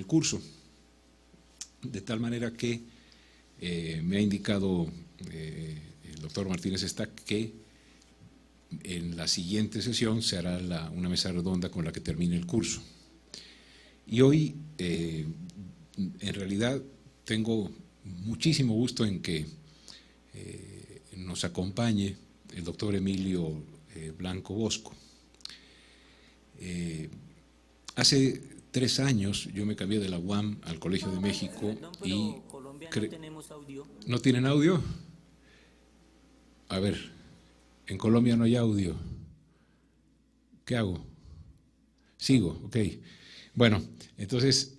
curso. De tal manera que me ha indicado el doctor Martínez Stack que en la siguiente sesión se hará una mesa redonda con la que termine el curso. Y hoy, en realidad, tengo muchísimo gusto en que nos acompañe el doctor Emilio Blanco Bosco. Hace 3 años yo me cambié de la UAM al Colegio de México y… Colombia no tenemos audio. ¿No tienen audio? A ver, en Colombia no hay audio. ¿Qué hago? Sigo, ok. Bueno, entonces,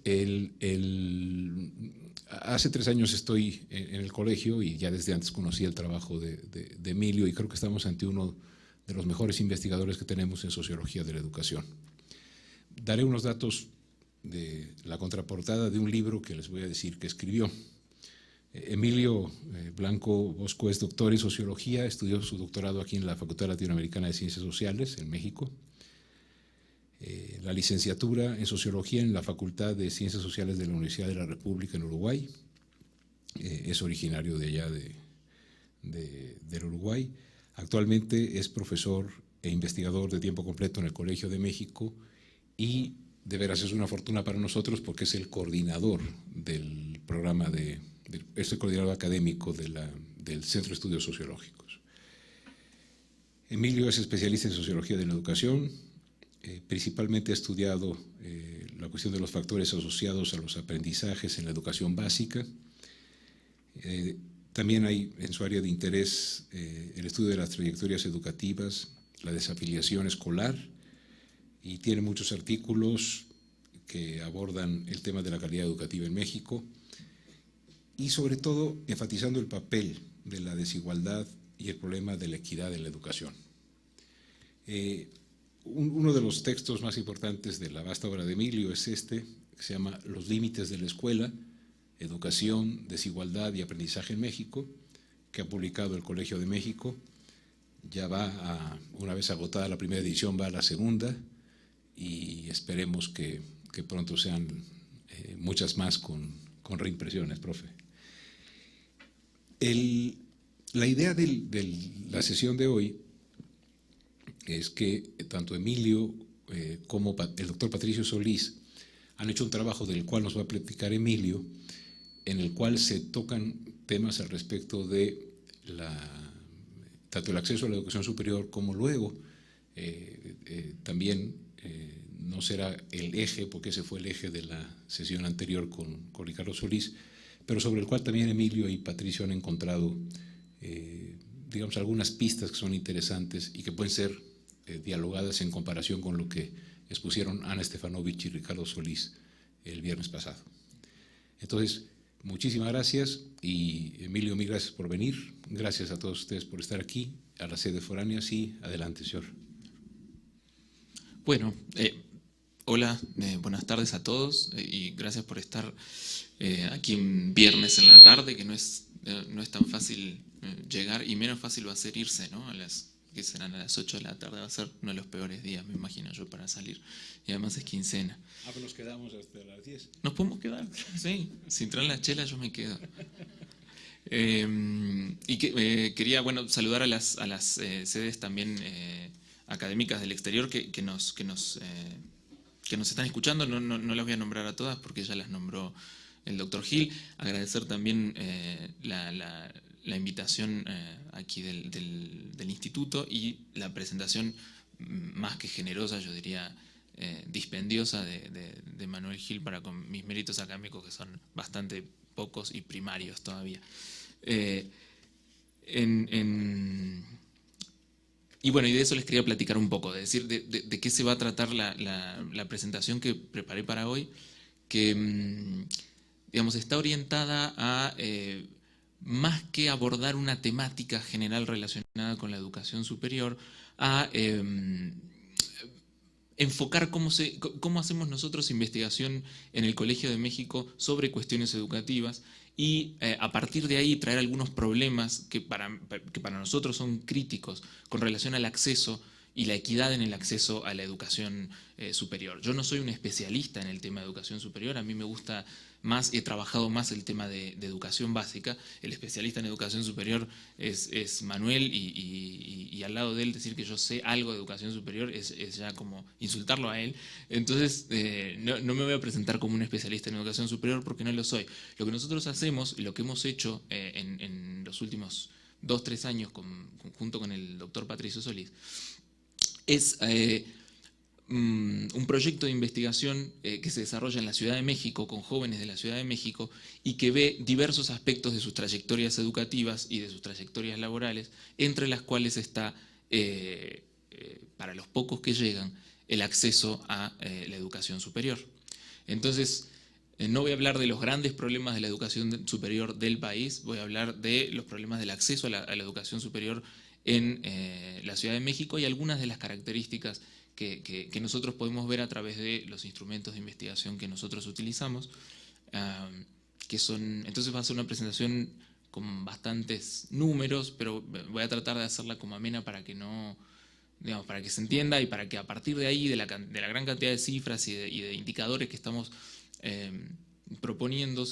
hace 3 años estoy en el colegio y ya desde antes conocí el trabajo de Emilio y creo que estamos ante uno de los mejores investigadores que tenemos en sociología de la educación. Daré unos datos de la contraportada de un libro que les voy a decir que escribió. Emilio Blanco Bosco es doctor en sociología, estudió su doctorado aquí en la Facultad Latinoamericana de Ciencias Sociales en México, la licenciatura en sociología en la Facultad de Ciencias Sociales de la Universidad de la República en Uruguay, es originario de allá del Uruguay. Actualmente es profesor e investigador de tiempo completo en el Colegio de México y de veras es una fortuna para nosotros porque es el coordinador del programa es el coordinador académico del Centro de Estudios Sociológicos. Emilio es especialista en sociología de la educación, principalmente ha estudiado la cuestión de los factores asociados a los aprendizajes en la educación básica. También hay en su área de interés el estudio de las trayectorias educativas, la desafiliación escolar, y tiene muchos artículos que abordan el tema de la calidad educativa en México y sobre todo enfatizando el papel de la desigualdad y el problema de la equidad en la educación. Uno de los textos más importantes de la vasta obra de Emilio es este, que se llama Los límites de la escuela, educación, desigualdad y aprendizaje en México, que ha publicado el Colegio de México. Ya una vez agotada la primera edición, va a la segunda y esperemos que pronto sean muchas más con reimpresiones, profe. La idea de la sesión de hoy es que tanto Emilio como el doctor Patricio Solís han hecho un trabajo del cual nos va a platicar Emilio, en el cual se tocan temas al respecto de tanto el acceso a la educación superior como luego también no será el eje, porque ese fue el eje de la sesión anterior con Ricardo Solís, pero sobre el cual también Emilio y Patricio han encontrado digamos algunas pistas que son interesantes y que pueden ser dialogadas en comparación con lo que expusieron Ana Stefanovich y Ricardo Solís el viernes pasado. Entonces, muchísimas gracias y Emilio, mil gracias por venir. Gracias a todos ustedes por estar aquí, a la sede foránea. Sí, adelante, señor. Bueno, hola, buenas tardes a todos y gracias por estar aquí un viernes en la tarde, que no es tan fácil llegar y menos fácil va a ser irse, ¿no? Que serán a las 8 de la tarde, va a ser uno de los peores días, me imagino yo, para salir. Y además es quincena. Pues nos quedamos hasta las 10. ¿Nos podemos quedar? Sí, si traen las chelas yo me quedo. Quería, bueno, saludar a las sedes también académicas del exterior que nos están escuchando. No las voy a nombrar a todas porque ya las nombró el doctor Gil. Agradecer también la invitación aquí del instituto y la presentación más que generosa, yo diría dispendiosa de Manuel Gil para con mis méritos académicos, que son bastante pocos y primarios todavía. Y bueno, y de eso les quería platicar un poco, de decir de qué se va a tratar la presentación que preparé para hoy, que digamos está orientada a más que abordar una temática general relacionada con la educación superior, a enfocar cómo hacemos nosotros investigación en el Colegio de México sobre cuestiones educativas y a partir de ahí traer algunos problemas que para nosotros son críticos con relación al acceso y la equidad en el acceso a la educación superior. Yo no soy un especialista en el tema de educación superior, a mí me gusta más, he trabajado más el tema de educación básica. El especialista en educación superior es Manuel, y al lado de él decir que yo sé algo de educación superior es ya como insultarlo a él. Entonces no me voy a presentar como un especialista en educación superior porque no lo soy. Lo que nosotros hacemos y lo que hemos hecho en los últimos 2-3 años junto con el doctor Patricio Solís es un proyecto de investigación que se desarrolla en la Ciudad de México con jóvenes de la Ciudad de México y que ve diversos aspectos de sus trayectorias educativas y de sus trayectorias laborales, entre las cuales está, para los pocos que llegan, el acceso a la educación superior. Entonces, no voy a hablar de los grandes problemas de la educación superior del país, voy a hablar de los problemas del acceso a la educación superior en la Ciudad de México y algunas de las características que nosotros podemos ver a través de los instrumentos de investigación que nosotros utilizamos, entonces va a ser una presentación con bastantes números, pero voy a tratar de hacerla como amena para que no, digamos, para que se entienda y para que a partir de ahí, de la gran cantidad de cifras y de indicadores que estamos proponiendo,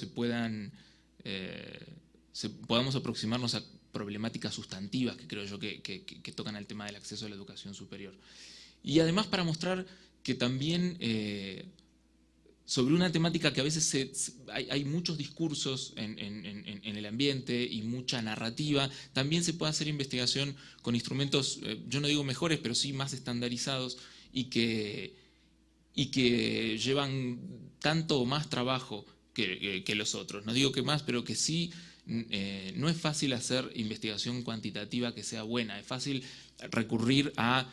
podamos aproximarnos a problemáticas sustantivas que creo yo que tocan al tema del acceso a la educación superior. Y además para mostrar que también sobre una temática que a veces hay muchos discursos en el ambiente y mucha narrativa, también se puede hacer investigación con instrumentos, yo no digo mejores, pero sí más estandarizados y que llevan tanto o más trabajo que los otros. No digo que más, pero que sí, no es fácil hacer investigación cuantitativa que sea buena, es fácil recurrir a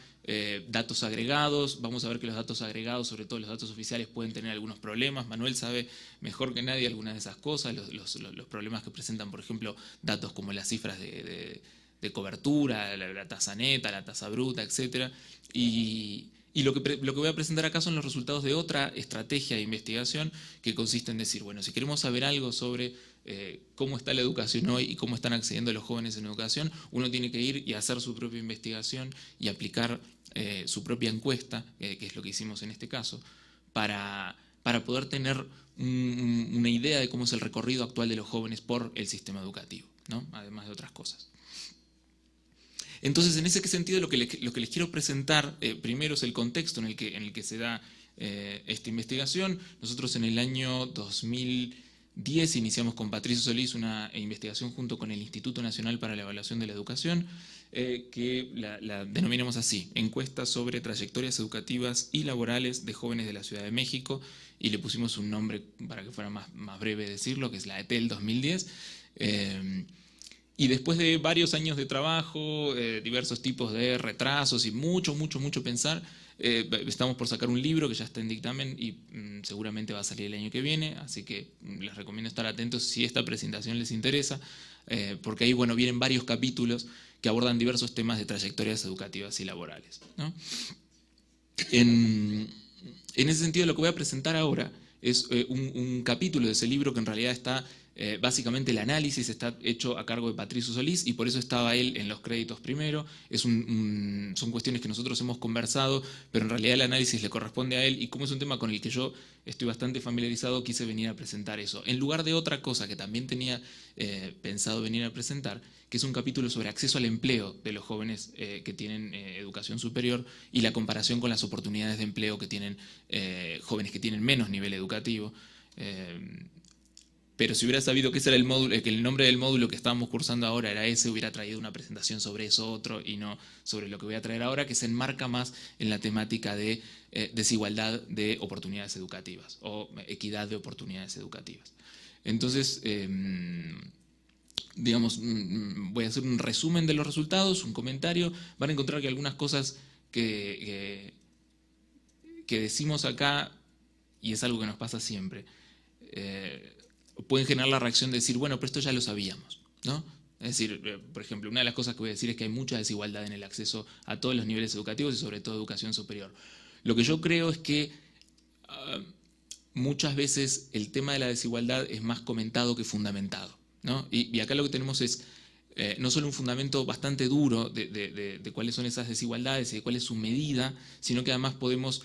datos agregados. Vamos a ver que los datos agregados, sobre todo los datos oficiales, pueden tener algunos problemas. Manuel sabe mejor que nadie algunas de esas cosas, los problemas que presentan, por ejemplo, datos como las cifras de cobertura, la tasa neta, la tasa bruta, etc. Y lo que voy a presentar acá son los resultados de otra estrategia de investigación que consiste en decir, bueno, si queremos saber algo sobre cómo está la educación hoy y cómo están accediendo los jóvenes en educación, uno tiene que ir y hacer su propia investigación y aplicar su propia encuesta, que es lo que hicimos en este caso, para poder tener una idea de cómo es el recorrido actual de los jóvenes por el sistema educativo, ¿no? Además de otras cosas. Entonces, en ese sentido, lo que les quiero presentar primero es el contexto en el que se da esta investigación. Nosotros en el año 2010 iniciamos con Patricio Solís una investigación junto con el Instituto Nacional para la Evaluación de la Educación, que la denominamos así: encuesta sobre trayectorias educativas y laborales de jóvenes de la Ciudad de México, y le pusimos un nombre para que fuera más breve decirlo, que es la ETEL 2010. Y después de varios años de trabajo, diversos tipos de retrasos y mucho pensar, estamos por sacar un libro que ya está en dictamen y seguramente va a salir el año que viene, así que les recomiendo estar atentos si esta presentación les interesa, porque ahí vienen varios capítulos que abordan diversos temas de trayectorias educativas y laborales, ¿no? En ese sentido, lo que voy a presentar ahora es un capítulo de ese libro que en realidad está... básicamente el análisis está hecho a cargo de Patricio Solís y por eso estaba él en los créditos primero. Son cuestiones que nosotros hemos conversado, pero en realidad el análisis le corresponde a él, y como es un tema con el que yo estoy bastante familiarizado, quise venir a presentar eso, en lugar de otra cosa que también tenía pensado venir a presentar, que es un capítulo sobre acceso al empleo de los jóvenes que tienen educación superior y la comparación con las oportunidades de empleo que tienen jóvenes que tienen menos nivel educativo. Pero si hubiera sabido que ese era el módulo, que el nombre del módulo que estábamos cursando ahora era ese, hubiera traído una presentación sobre eso otro y no sobre lo que voy a traer ahora, que se enmarca más en la temática de desigualdad de oportunidades educativas o equidad de oportunidades educativas. Entonces, digamos, voy a hacer un resumen de los resultados, un comentario. Van a encontrar que algunas cosas que decimos acá, y es algo que nos pasa siempre, pueden generar la reacción de decir, bueno, pero esto ya lo sabíamos, ¿no? Es decir, por ejemplo, una de las cosas que voy a decir es que hay mucha desigualdad en el acceso a todos los niveles educativos y sobre todo educación superior. Lo que yo creo es que muchas veces el tema de la desigualdad es más comentado que fundamentado, ¿no? Y acá lo que tenemos es no solo un fundamento bastante duro de cuáles son esas desigualdades y de cuál es su medida, sino que además podemos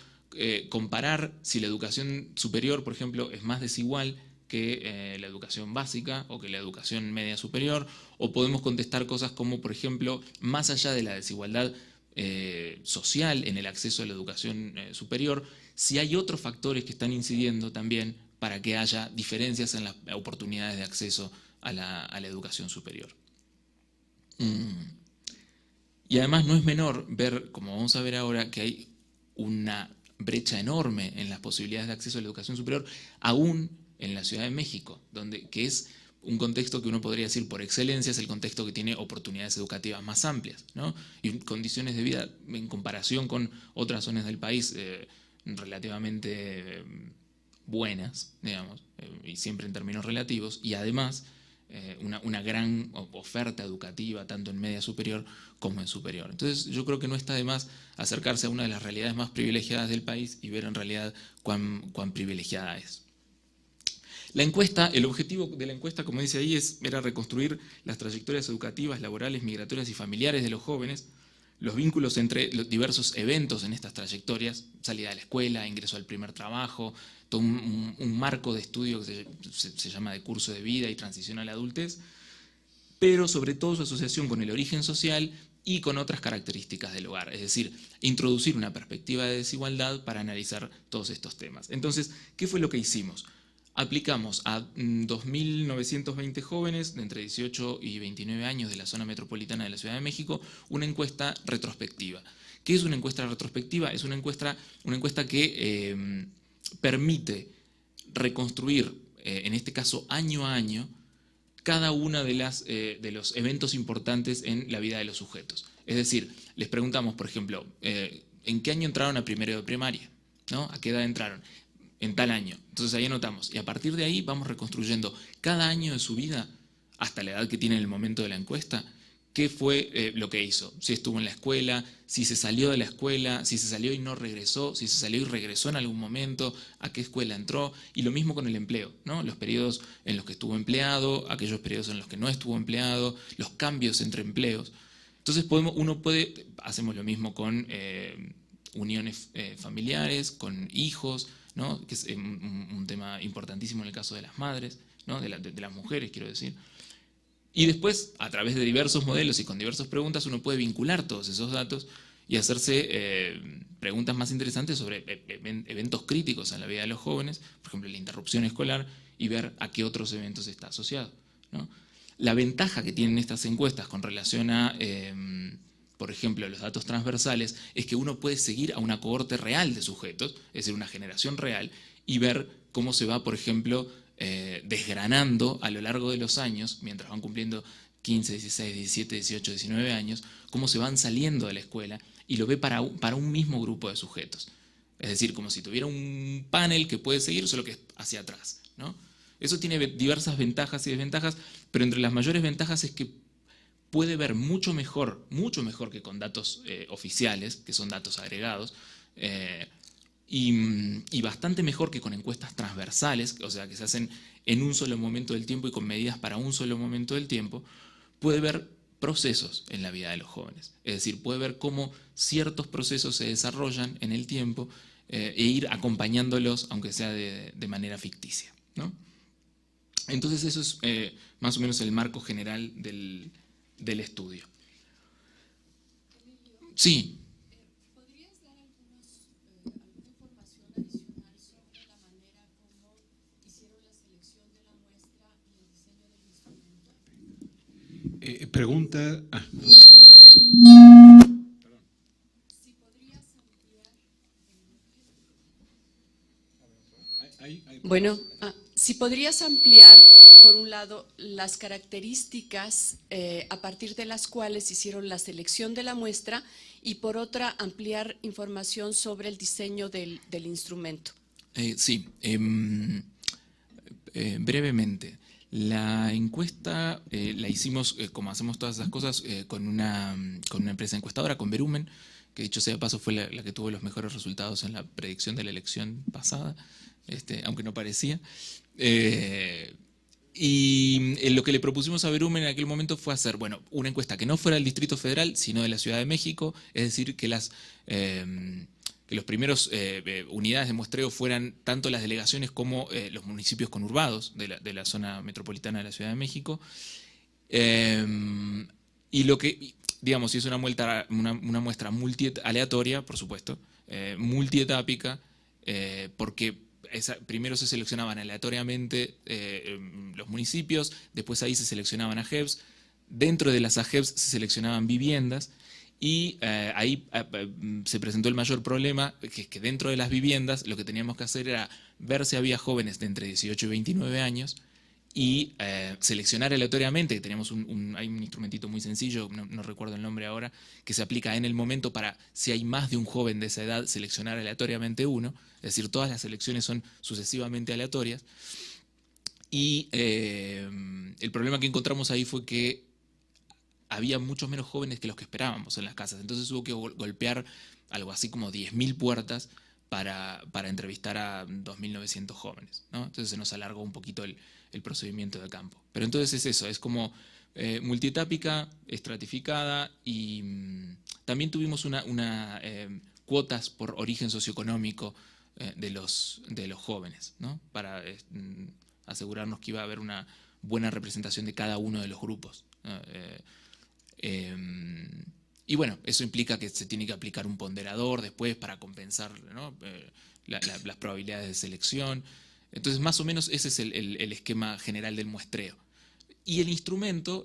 comparar si la educación superior, por ejemplo, es más desigual que la educación básica o que la educación media superior, o podemos contestar cosas como, por ejemplo, más allá de la desigualdad social en el acceso a la educación superior, si hay otros factores que están incidiendo también para que haya diferencias en las oportunidades de acceso a la educación superior. Y además no es menor ver, como vamos a ver ahora, que hay una brecha enorme en las posibilidades de acceso a la educación superior, aún en la Ciudad de México, que es un contexto que uno podría decir por excelencia es el contexto que tiene oportunidades educativas más amplias, ¿no? Y condiciones de vida en comparación con otras zonas del país relativamente buenas, digamos, y siempre en términos relativos, y además una gran oferta educativa tanto en media superior como en superior. Entonces yo creo que no está de más acercarse a una de las realidades más privilegiadas del país y ver en realidad cuán privilegiada es. La encuesta, el objetivo de la encuesta, como dice ahí, era reconstruir las trayectorias educativas, laborales, migratorias y familiares de los jóvenes, los vínculos entre los diversos eventos en estas trayectorias, salida de la escuela, ingreso al primer trabajo, todo un marco de estudio que se llama de curso de vida y transición a la adultez, pero sobre todo su asociación con el origen social y con otras características del hogar, es decir, introducir una perspectiva de desigualdad para analizar todos estos temas. Entonces, ¿qué fue lo que hicimos? Aplicamos a 2.920 jóvenes de entre 18 y 29 años de la zona metropolitana de la Ciudad de México una encuesta retrospectiva. ¿Qué es una encuesta retrospectiva? Es una encuesta que permite reconstruir, en este caso año a año, cada uno de los eventos importantes en la vida de los sujetos. Es decir, les preguntamos, por ejemplo, ¿en qué año entraron a primero de primaria? ¿No? ¿A qué edad entraron? En tal año. Entonces ahí anotamos. Y a partir de ahí vamos reconstruyendo cada año de su vida, hasta la edad que tiene en el momento de la encuesta, qué fue lo que hizo. Si estuvo en la escuela, si se salió de la escuela, si se salió y no regresó, si se salió y regresó en algún momento, a qué escuela entró. Y lo mismo con el empleo, ¿no? Los periodos en los que estuvo empleado, aquellos periodos en los que no estuvo empleado, los cambios entre empleos. Entonces hacemos lo mismo con uniones familiares, con hijos, ¿no? Que es un tema importantísimo en el caso de las madres, ¿no? de las mujeres, quiero decir. Y después, a través de diversos modelos y con diversas preguntas, uno puede vincular todos esos datos y hacerse preguntas más interesantes sobre eventos críticos en la vida de los jóvenes, por ejemplo, la interrupción escolar, y ver a qué otros eventos está asociado, ¿no? La ventaja que tienen estas encuestas con relación a por ejemplo, los datos transversales, es que uno puede seguir a una cohorte real de sujetos, es decir, una generación real, y ver cómo se va, por ejemplo, desgranando a lo largo de los años, mientras van cumpliendo 15, 16, 17, 18, 19 años, cómo se van saliendo de la escuela y lo ve para un mismo grupo de sujetos. Es decir, como si tuviera un panel que puede seguir, solo que es hacia atrás, ¿no? Eso tiene diversas ventajas y desventajas, pero entre las mayores ventajas es que puede ver mucho mejor que con datos oficiales, que son datos agregados, y bastante mejor que con encuestas transversales, o sea, que se hacen en un solo momento del tiempo y con medidas para un solo momento del tiempo, puede ver procesos en la vida de los jóvenes. Es decir, puede ver cómo ciertos procesos se desarrollan en el tiempo e ir acompañándolos, aunque sea de manera ficticia, ¿no? Entonces eso es más o menos el marco general del estudio. Sí. ¿Podrías dar alguna información adicional sobre la manera como hicieron la selección de la muestra y el diseño del instrumento? Pregunta. Si podrías ampliar. Bueno, si podrías ampliar, por un lado, las características a partir de las cuales hicieron la selección de la muestra y por otra, ampliar información sobre el diseño del instrumento. Sí, brevemente. La encuesta la hicimos, como hacemos todas esas cosas, con una empresa encuestadora, con Verumen, que dicho sea de paso fue la que tuvo los mejores resultados en la predicción de la elección pasada, aunque no parecía. Y lo que le propusimos a Berumen en aquel momento fue hacer, bueno, una encuesta que no fuera del Distrito Federal, sino de la Ciudad de México, es decir, que los primeros unidades de muestreo fueran tanto las delegaciones como los municipios conurbados de la zona metropolitana de la Ciudad de México. Y lo que, digamos, es una muestra aleatoria, por supuesto, multietápica, porque primero se seleccionaban aleatoriamente los municipios, después ahí se seleccionaban AGEVs, dentro de las AGEVs se seleccionaban viviendas, y ahí se presentó el mayor problema, que es que dentro de las viviendas lo que teníamos que hacer era ver si había jóvenes de entre 18 y 29 años, y seleccionar aleatoriamente, que teníamos hay un instrumentito muy sencillo, no recuerdo el nombre ahora, que se aplica en el momento para, si hay más de un joven de esa edad, seleccionar aleatoriamente uno, es decir, todas las selecciones son sucesivamente aleatorias. Y el problema que encontramos ahí fue que había muchos menos jóvenes que los que esperábamos en las casas, entonces hubo que golpear algo así como 10.000 puertas para entrevistar a 2.900 jóvenes, ¿no? Entonces se nos alargó un poquito el procedimiento de campo. Pero entonces es eso, es como multietápica, estratificada, y también tuvimos cuotas por origen socioeconómico de los jóvenes, ¿no? Para asegurarnos que iba a haber una buena representación de cada uno de los grupos. Y bueno, eso implica que se tiene que aplicar un ponderador después para compensar, ¿no? Las probabilidades de selección. Entonces, más o menos ese es el esquema general del muestreo. Y el instrumento,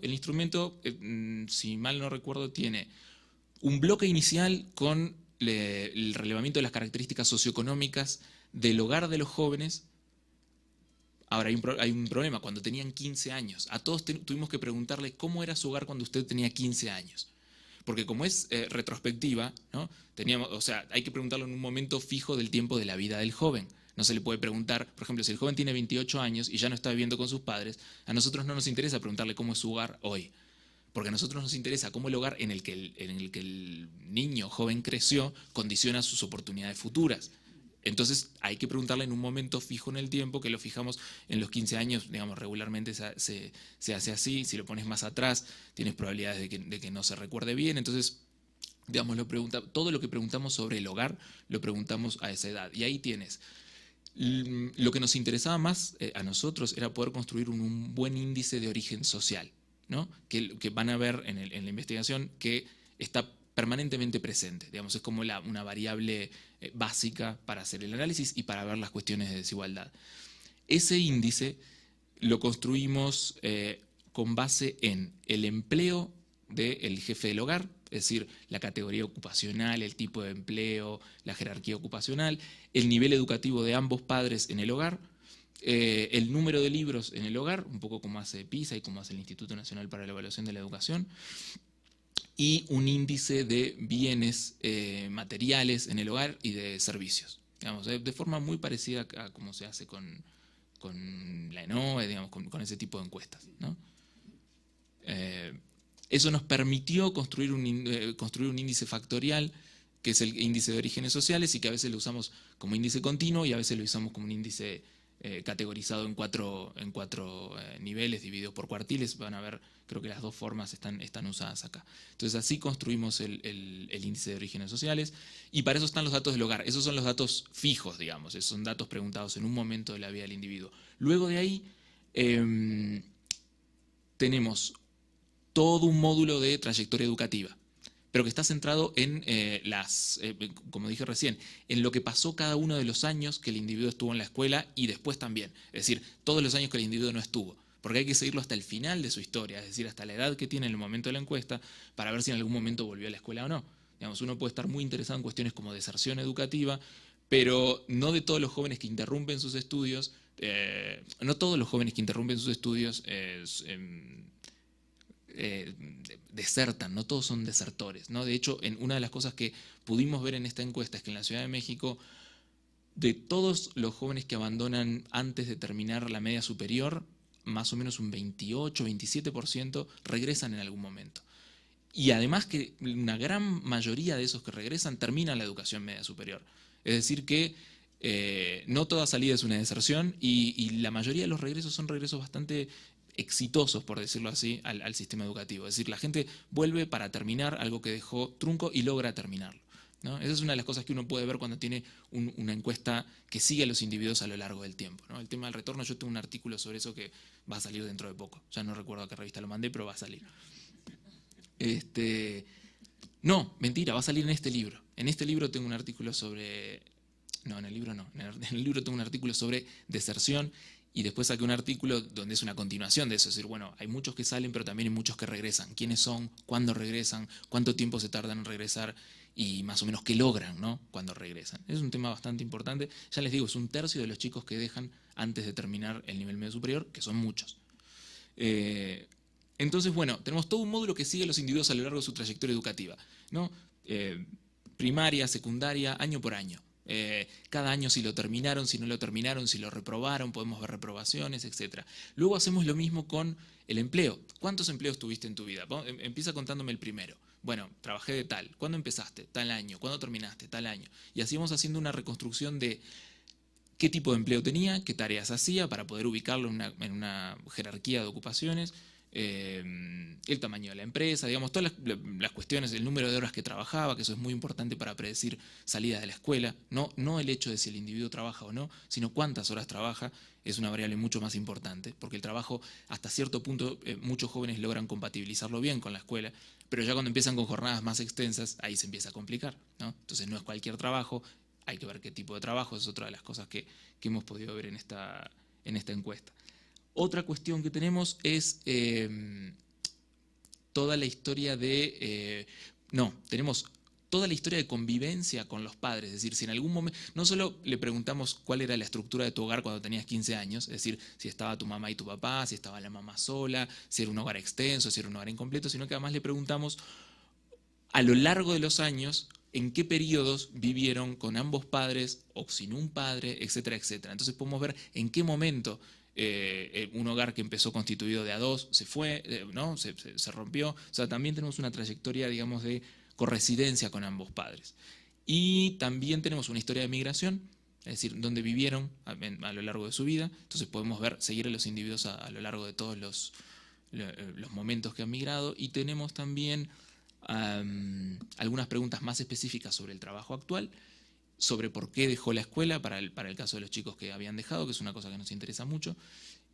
si mal no recuerdo, tiene un bloque inicial con el relevamiento de las características socioeconómicas del hogar de los jóvenes. Ahora, hay un problema, cuando tenían 15 años. A todos tuvimos que preguntarle cómo era su hogar cuando usted tenía 15 años. Porque como es retrospectiva, ¿no? Hay que preguntarlo en un momento fijo del tiempo de la vida del joven. No se le puede preguntar, por ejemplo, si el joven tiene 28 años y ya no está viviendo con sus padres, a nosotros no nos interesa preguntarle cómo es su hogar hoy. Porque a nosotros nos interesa cómo el hogar en el que el niño joven creció condiciona sus oportunidades futuras. Entonces hay que preguntarle en un momento fijo en el tiempo, que lo fijamos en los 15 años, digamos, regularmente se hace así. Si lo pones más atrás, tienes probabilidades de que no se recuerde bien. Entonces, digamos, todo lo que preguntamos sobre el hogar, lo preguntamos a esa edad. Y ahí tienes. Lo que nos interesaba más a nosotros era poder construir un buen índice de origen social, ¿no? Que van a ver en la investigación que está permanentemente presente, digamos, es como una variable básica para hacer el análisis y para ver las cuestiones de desigualdad. Ese índice lo construimos con base en el empleo del jefe del hogar, es decir, la categoría ocupacional, el tipo de empleo, la jerarquía ocupacional, el nivel educativo de ambos padres en el hogar, el número de libros en el hogar, un poco como hace PISA y como hace el Instituto Nacional para la Evaluación de la Educación, y un índice de bienes materiales en el hogar y de servicios. Digamos, de forma muy parecida a como se hace con la ENOE, digamos, con ese tipo de encuestas, ¿no? Eso nos permitió construir un índice factorial, que es el índice de orígenes sociales, y que a veces lo usamos como índice continuo y a veces lo usamos como un índice categorizado en cuatro niveles, dividido por cuartiles. Van a ver, creo que las dos formas están usadas acá. Entonces así construimos el índice de orígenes sociales, y para eso están los datos del hogar. Esos son los datos fijos, digamos, esos son datos preguntados en un momento de la vida del individuo. Luego de ahí tenemos todo un módulo de trayectoria educativa, pero que está centrado en como dije recién, en lo que pasó cada uno de los años que el individuo estuvo en la escuela y después también. Es decir, todos los años que el individuo no estuvo, porque hay que seguirlo hasta el final de su historia, es decir, hasta la edad que tiene en el momento de la encuesta, para ver si en algún momento volvió a la escuela o no. Digamos, uno puede estar muy interesado en cuestiones como deserción educativa, pero no de todos los jóvenes que interrumpen sus estudios, desertan, no todos son desertores, ¿no? De hecho, una de las cosas que pudimos ver en esta encuesta es que en la Ciudad de México, de todos los jóvenes que abandonan antes de terminar la media superior, más o menos un 28, 27% regresan en algún momento. Y además que una gran mayoría de esos que regresan terminan la educación media superior. Es decir que no toda salida es una deserción y la mayoría de los regresos son regresos bastante exitosos, por decirlo así, al sistema educativo. Es decir, la gente vuelve para terminar algo que dejó trunco y logra terminarlo, ¿no? Esa es una de las cosas que uno puede ver cuando tiene una encuesta que sigue a los individuos a lo largo del tiempo, ¿no? El tema del retorno, yo tengo un artículo sobre eso que va a salir dentro de poco. Ya no recuerdo a qué revista lo mandé, pero va a salir. No, mentira, va a salir en este libro. En este libro tengo un artículo sobre... No, en el libro no. En el libro tengo un artículo sobre deserción y después saqué un artículo donde es una continuación de eso. Es decir, bueno, hay muchos que salen, pero también hay muchos que regresan. ¿Quiénes son? ¿Cuándo regresan? ¿Cuánto tiempo se tardan en regresar? Y más o menos qué logran, ¿no?, cuando regresan. Es un tema bastante importante. Ya les digo, es 1/3 de los chicos que dejan antes de terminar el nivel medio superior, que son muchos. Entonces, bueno, tenemos todo un módulo que sigue a los individuos a lo largo de su trayectoria educativa, ¿no? Primaria, secundaria, año por año. Cada año si lo terminaron, si no lo terminaron, si lo reprobaron, podemos ver reprobaciones, etc. Luego hacemos lo mismo con el empleo. ¿Cuántos empleos tuviste en tu vida? Empieza contándome el primero. Bueno, trabajé de tal. ¿Cuándo empezaste? Tal año. ¿Cuándo terminaste? Tal año. Y así vamos haciendo una reconstrucción de qué tipo de empleo tenía, qué tareas hacía para poder ubicarlo en una jerarquía de ocupaciones, el tamaño de la empresa, digamos, todas las cuestiones, el número de horas que trabajaba, que eso es muy importante para predecir salidas de la escuela, no el hecho de si el individuo trabaja o no, sino cuántas horas trabaja, es una variable mucho más importante, porque el trabajo, hasta cierto punto, muchos jóvenes logran compatibilizarlo bien con la escuela, pero ya cuando empiezan con jornadas más extensas, ahí se empieza a complicar, ¿no? Entonces no es cualquier trabajo, hay que ver qué tipo de trabajo, es otra de las cosas que hemos podido ver en esta encuesta. Otra cuestión que tenemos es toda la historia de... tenemos toda la historia de convivencia con los padres. Es decir, si en algún momento... No solo le preguntamos cuál era la estructura de tu hogar cuando tenías 15 años, es decir, si estaba tu mamá y tu papá, si estaba la mamá sola, si era un hogar extenso, si era un hogar incompleto, sino que además le preguntamos a lo largo de los años en qué periodos vivieron con ambos padres o sin un padre, etcétera, etcétera. Entonces podemos ver en qué momento un hogar que empezó constituido de a dos se fue, ¿no? se rompió. O sea, también tenemos una trayectoria, digamos, de corresidencia con ambos padres. Y también tenemos una historia de migración, es decir, dónde vivieron a lo largo de su vida. Entonces podemos seguir a los individuos a lo largo de todos los momentos que han migrado. Y tenemos también algunas preguntas más específicas sobre el trabajo actual, sobre por qué dejó la escuela, para el caso de los chicos que habían dejado, que es una cosa que nos interesa mucho,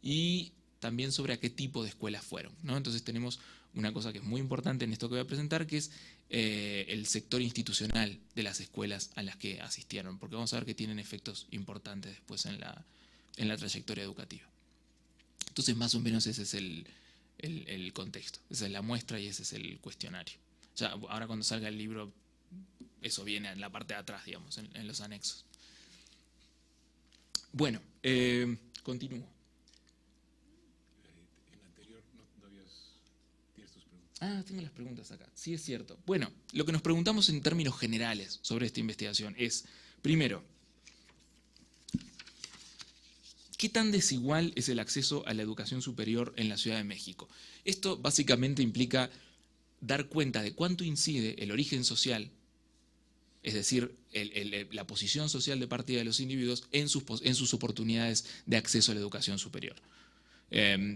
y también sobre a qué tipo de escuelas fueron, ¿no? Entonces tenemos una cosa que es muy importante en esto que voy a presentar, que es el sector institucional de las escuelas a las que asistieron, porque vamos a ver que tienen efectos importantes después en la trayectoria educativa. Entonces más o menos ese es el contexto, esa es la muestra y ese es el cuestionario. Ya, ahora cuando salga el libro, eso viene en la parte de atrás, digamos, en los anexos. Bueno, continúo. En anterior no tienes tus preguntas. Tengo las preguntas acá. Sí, es cierto. Bueno, lo que nos preguntamos en términos generales sobre esta investigación es, primero, ¿qué tan desigual es el acceso a la educación superior en la Ciudad de México? Esto básicamente implica dar cuenta de cuánto incide el origen social, es decir, la posición social de partida de los individuos en sus oportunidades de acceso a la educación superior.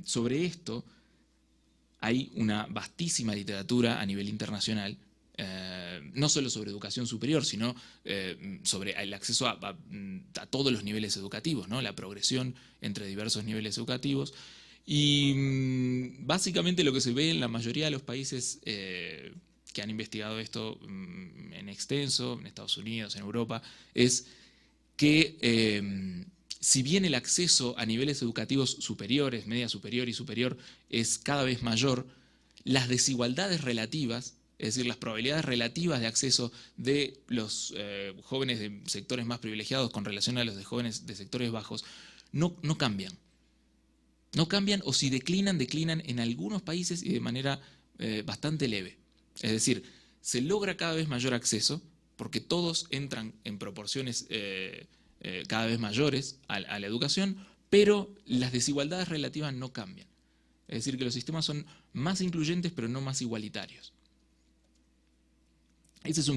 Sobre esto hay una vastísima literatura a nivel internacional, no solo sobre educación superior, sino sobre el acceso a todos los niveles educativos, ¿no? La progresión entre diversos niveles educativos. Y básicamente lo que se ve en la mayoría de los países que han investigado esto en extenso, en Estados Unidos, en Europa, es que si bien el acceso a niveles educativos superiores, media superior y superior, es cada vez mayor, las desigualdades relativas, es decir, las probabilidades relativas de acceso de los jóvenes de sectores más privilegiados con relación a los de jóvenes de sectores bajos, no cambian. No cambian, o si declinan en algunos países y de manera bastante leve. Es decir, se logra cada vez mayor acceso porque todos entran en proporciones cada vez mayores a la educación, pero las desigualdades relativas no cambian. Es decir, que los sistemas son más incluyentes pero no más igualitarios. Ese es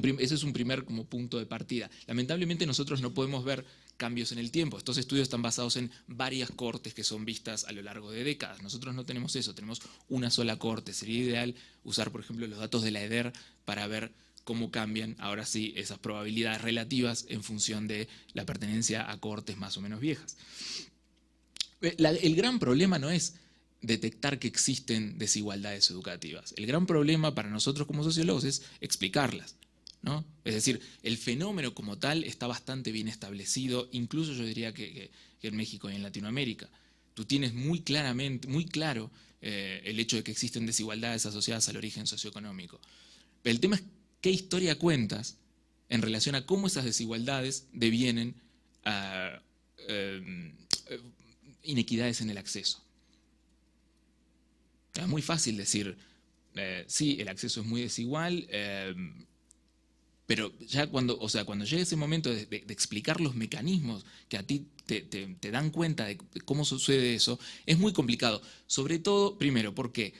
un primer como punto de partida. Lamentablemente nosotros no podemos ver cambios en el tiempo. Estos estudios están basados en varias cortes que son vistas a lo largo de décadas. Nosotros no tenemos eso, tenemos una sola corte. Sería ideal usar, por ejemplo, los datos de la EDER para ver cómo cambian, ahora sí, esas probabilidades relativas en función de la pertenencia a cortes más o menos viejas. El gran problema no es detectar que existen desigualdades educativas. El gran problema para nosotros como sociólogos es explicarlas, ¿no? Es decir, el fenómeno como tal está bastante bien establecido, incluso yo diría que en México y en Latinoamérica. Tú tienes muy claro el hecho de que existen desigualdades asociadas al origen socioeconómico. Pero el tema es qué historia cuentas en relación a cómo esas desigualdades devienen a inequidades en el acceso. Es muy fácil decir, sí, el acceso es muy desigual, pero ya cuando llega ese momento de explicar los mecanismos que a ti te dan cuenta de cómo sucede eso, es muy complicado. Sobre todo, primero, ¿por qué?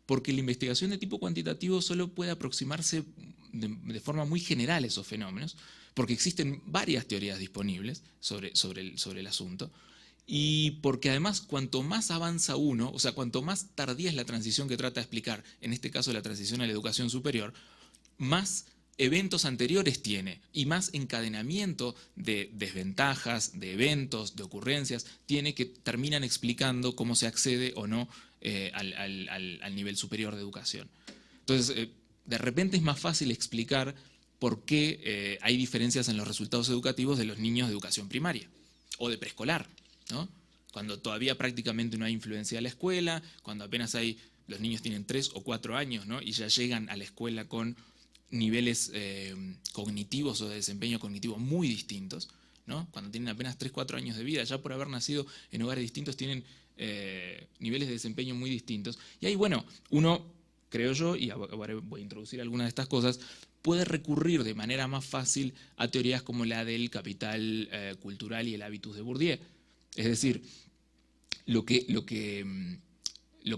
Porque la investigación de tipo cuantitativo solo puede aproximarse de forma muy general a esos fenómenos, porque existen varias teorías disponibles sobre el asunto, y porque además cuanto más avanza uno, o sea, cuanto más tardía es la transición que trata de explicar, en este caso la transición a la educación superior, más eventos anteriores tiene y más encadenamiento de desventajas, de eventos, de ocurrencias, tiene que terminan explicando cómo se accede o no al nivel superior de educación. Entonces, de repente es más fácil explicar por qué hay diferencias en los resultados educativos de los niños de educación primaria o de preescolar, ¿no? Cuando todavía prácticamente no hay influencia de la escuela, cuando apenas los niños tienen 3 o 4 años, ¿no? Y ya llegan a la escuela con niveles cognitivos o de desempeño cognitivo muy distintos, ¿no? Cuando tienen apenas 3 o 4 años de vida, ya por haber nacido en hogares distintos, tienen niveles de desempeño muy distintos. Y ahí, bueno, uno, creo yo, y ahora voy a introducir algunas de estas cosas, puede recurrir de manera más fácil a teorías como la del capital cultural y el hábitus de Bourdieu. Es decir, lo que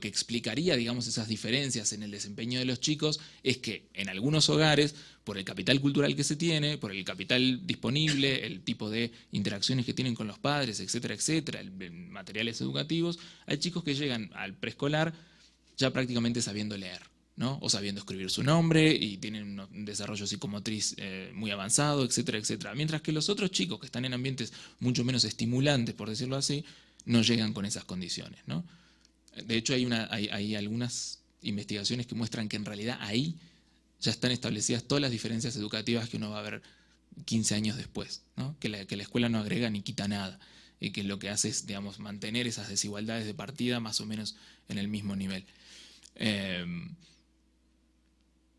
explicaría, digamos, esas diferencias en el desempeño de los chicos es que en algunos hogares, por el capital cultural que se tiene, por el capital disponible, el tipo de interacciones que tienen con los padres, etcétera, etcétera, materiales educativos, hay chicos que llegan al preescolar ya prácticamente sabiendo leer, ¿no? O sabiendo escribir su nombre y tienen un desarrollo psicomotriz muy avanzado, etcétera, etcétera. Mientras que los otros chicos que están en ambientes mucho menos estimulantes, por decirlo así, no llegan con esas condiciones, ¿no? De hecho, hay algunas investigaciones que muestran que en realidad ahí ya están establecidas todas las diferencias educativas que uno va a ver 15 años después, ¿no? Que la escuela no agrega ni quita nada, y que lo que hace es, digamos, mantener esas desigualdades de partida más o menos en el mismo nivel.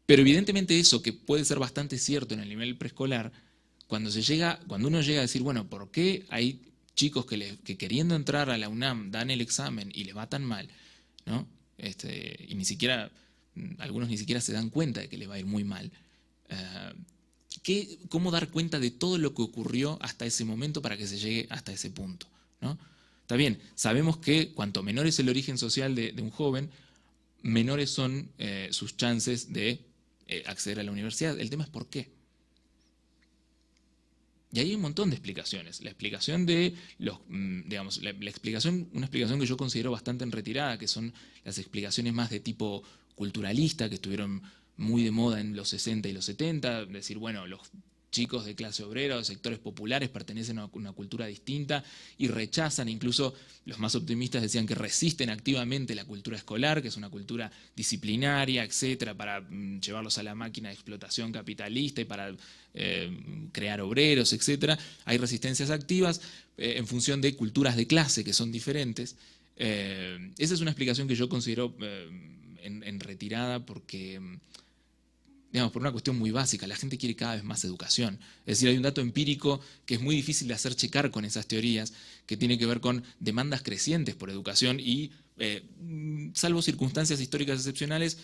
Pero evidentemente eso, que puede ser bastante cierto en el nivel preescolar, cuando uno llega a decir, bueno, ¿por qué hay chicos que queriendo entrar a la UNAM dan el examen y les va tan mal, ¿no? Y algunos ni siquiera se dan cuenta de que les va a ir muy mal? ¿Cómo dar cuenta de todo lo que ocurrió hasta ese momento para que se llegue hasta ese punto, ¿no? Está bien, sabemos que cuanto menor es el origen social de un joven, menores son sus chances de acceder a la universidad. El tema es por qué. Y hay un montón de explicaciones. La explicación de una explicación que yo considero bastante en retirada, que son las explicaciones más de tipo culturalista, que estuvieron muy de moda en los 60 y los 70, decir, bueno, los chicos de clase obrera o de sectores populares pertenecen a una cultura distinta y rechazan, incluso los más optimistas decían que resisten activamente la cultura escolar, que es una cultura disciplinaria, etcétera, para llevarlos a la máquina de explotación capitalista y para crear obreros, etcétera. Hay resistencias activas en función de culturas de clase que son diferentes. Esa es una explicación que yo considero en retirada porque, digamos, por una cuestión muy básica, la gente quiere cada vez más educación. Es decir, hay un dato empírico que es muy difícil de hacer checar con esas teorías, que tiene que ver con demandas crecientes por educación y, salvo circunstancias históricas excepcionales,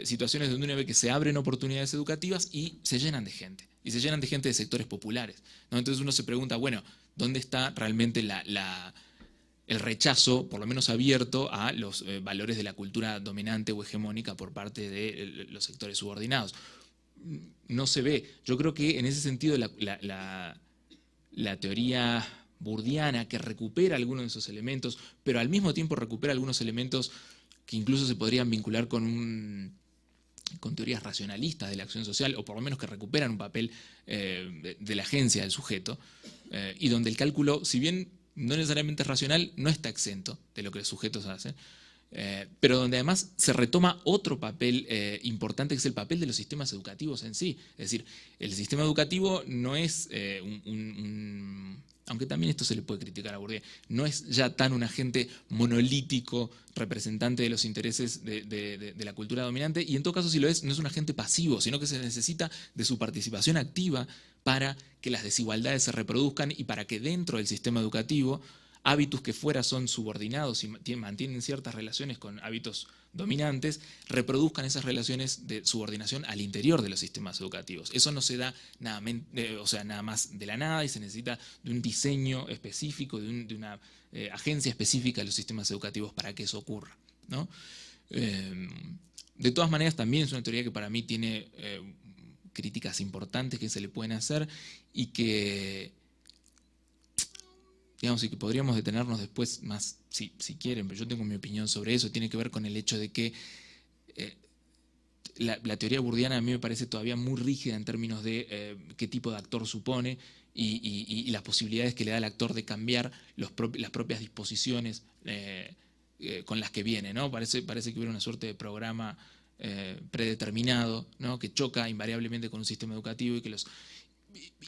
situaciones donde uno ve que se abren oportunidades educativas y se llenan de gente. Y se llenan de gente de sectores populares, ¿no? Entonces uno se pregunta, bueno, ¿dónde está realmente el rechazo, por lo menos abierto, a los valores de la cultura dominante o hegemónica por parte de los sectores subordinados? No se ve. Yo creo que en ese sentido la la teoría bourdiana, que recupera algunos de esos elementos, pero al mismo tiempo recupera algunos elementos que incluso se podrían vincular con teorías racionalistas de la acción social, o por lo menos que recuperan un papel de la agencia del sujeto, y donde el cálculo, si bien no necesariamente es racional, no está exento de lo que los sujetos hacen, pero donde además se retoma otro papel importante, que es el papel de los sistemas educativos en sí. Es decir, el sistema educativo no es aunque también esto se le puede criticar a Bourdieu, no es ya tan un agente monolítico representante de los intereses de la cultura dominante, y en todo caso, si lo es, no es un agente pasivo, sino que se necesita de su participación activa para que las desigualdades se reproduzcan y para que dentro del sistema educativo hábitos que fuera son subordinados y mantienen ciertas relaciones con hábitos dominantes, reproduzcan esas relaciones de subordinación al interior de los sistemas educativos. Eso no se da nada más de la nada, y se necesita de un diseño específico, de una agencia específica de los sistemas educativos para que eso ocurra, ¿no? De todas maneras, también es una teoría que para mí tiene críticas importantes que se le pueden hacer y que, digamos, y que podríamos detenernos después más, si quieren, pero yo tengo mi opinión sobre eso. Tiene que ver con el hecho de que la teoría bourdiana a mí me parece todavía muy rígida en términos de qué tipo de actor supone y las posibilidades que le da al actor de cambiar las propias disposiciones con las que viene, ¿no? Parece que hubiera una suerte de programa predeterminado, ¿no? Que choca invariablemente con un sistema educativo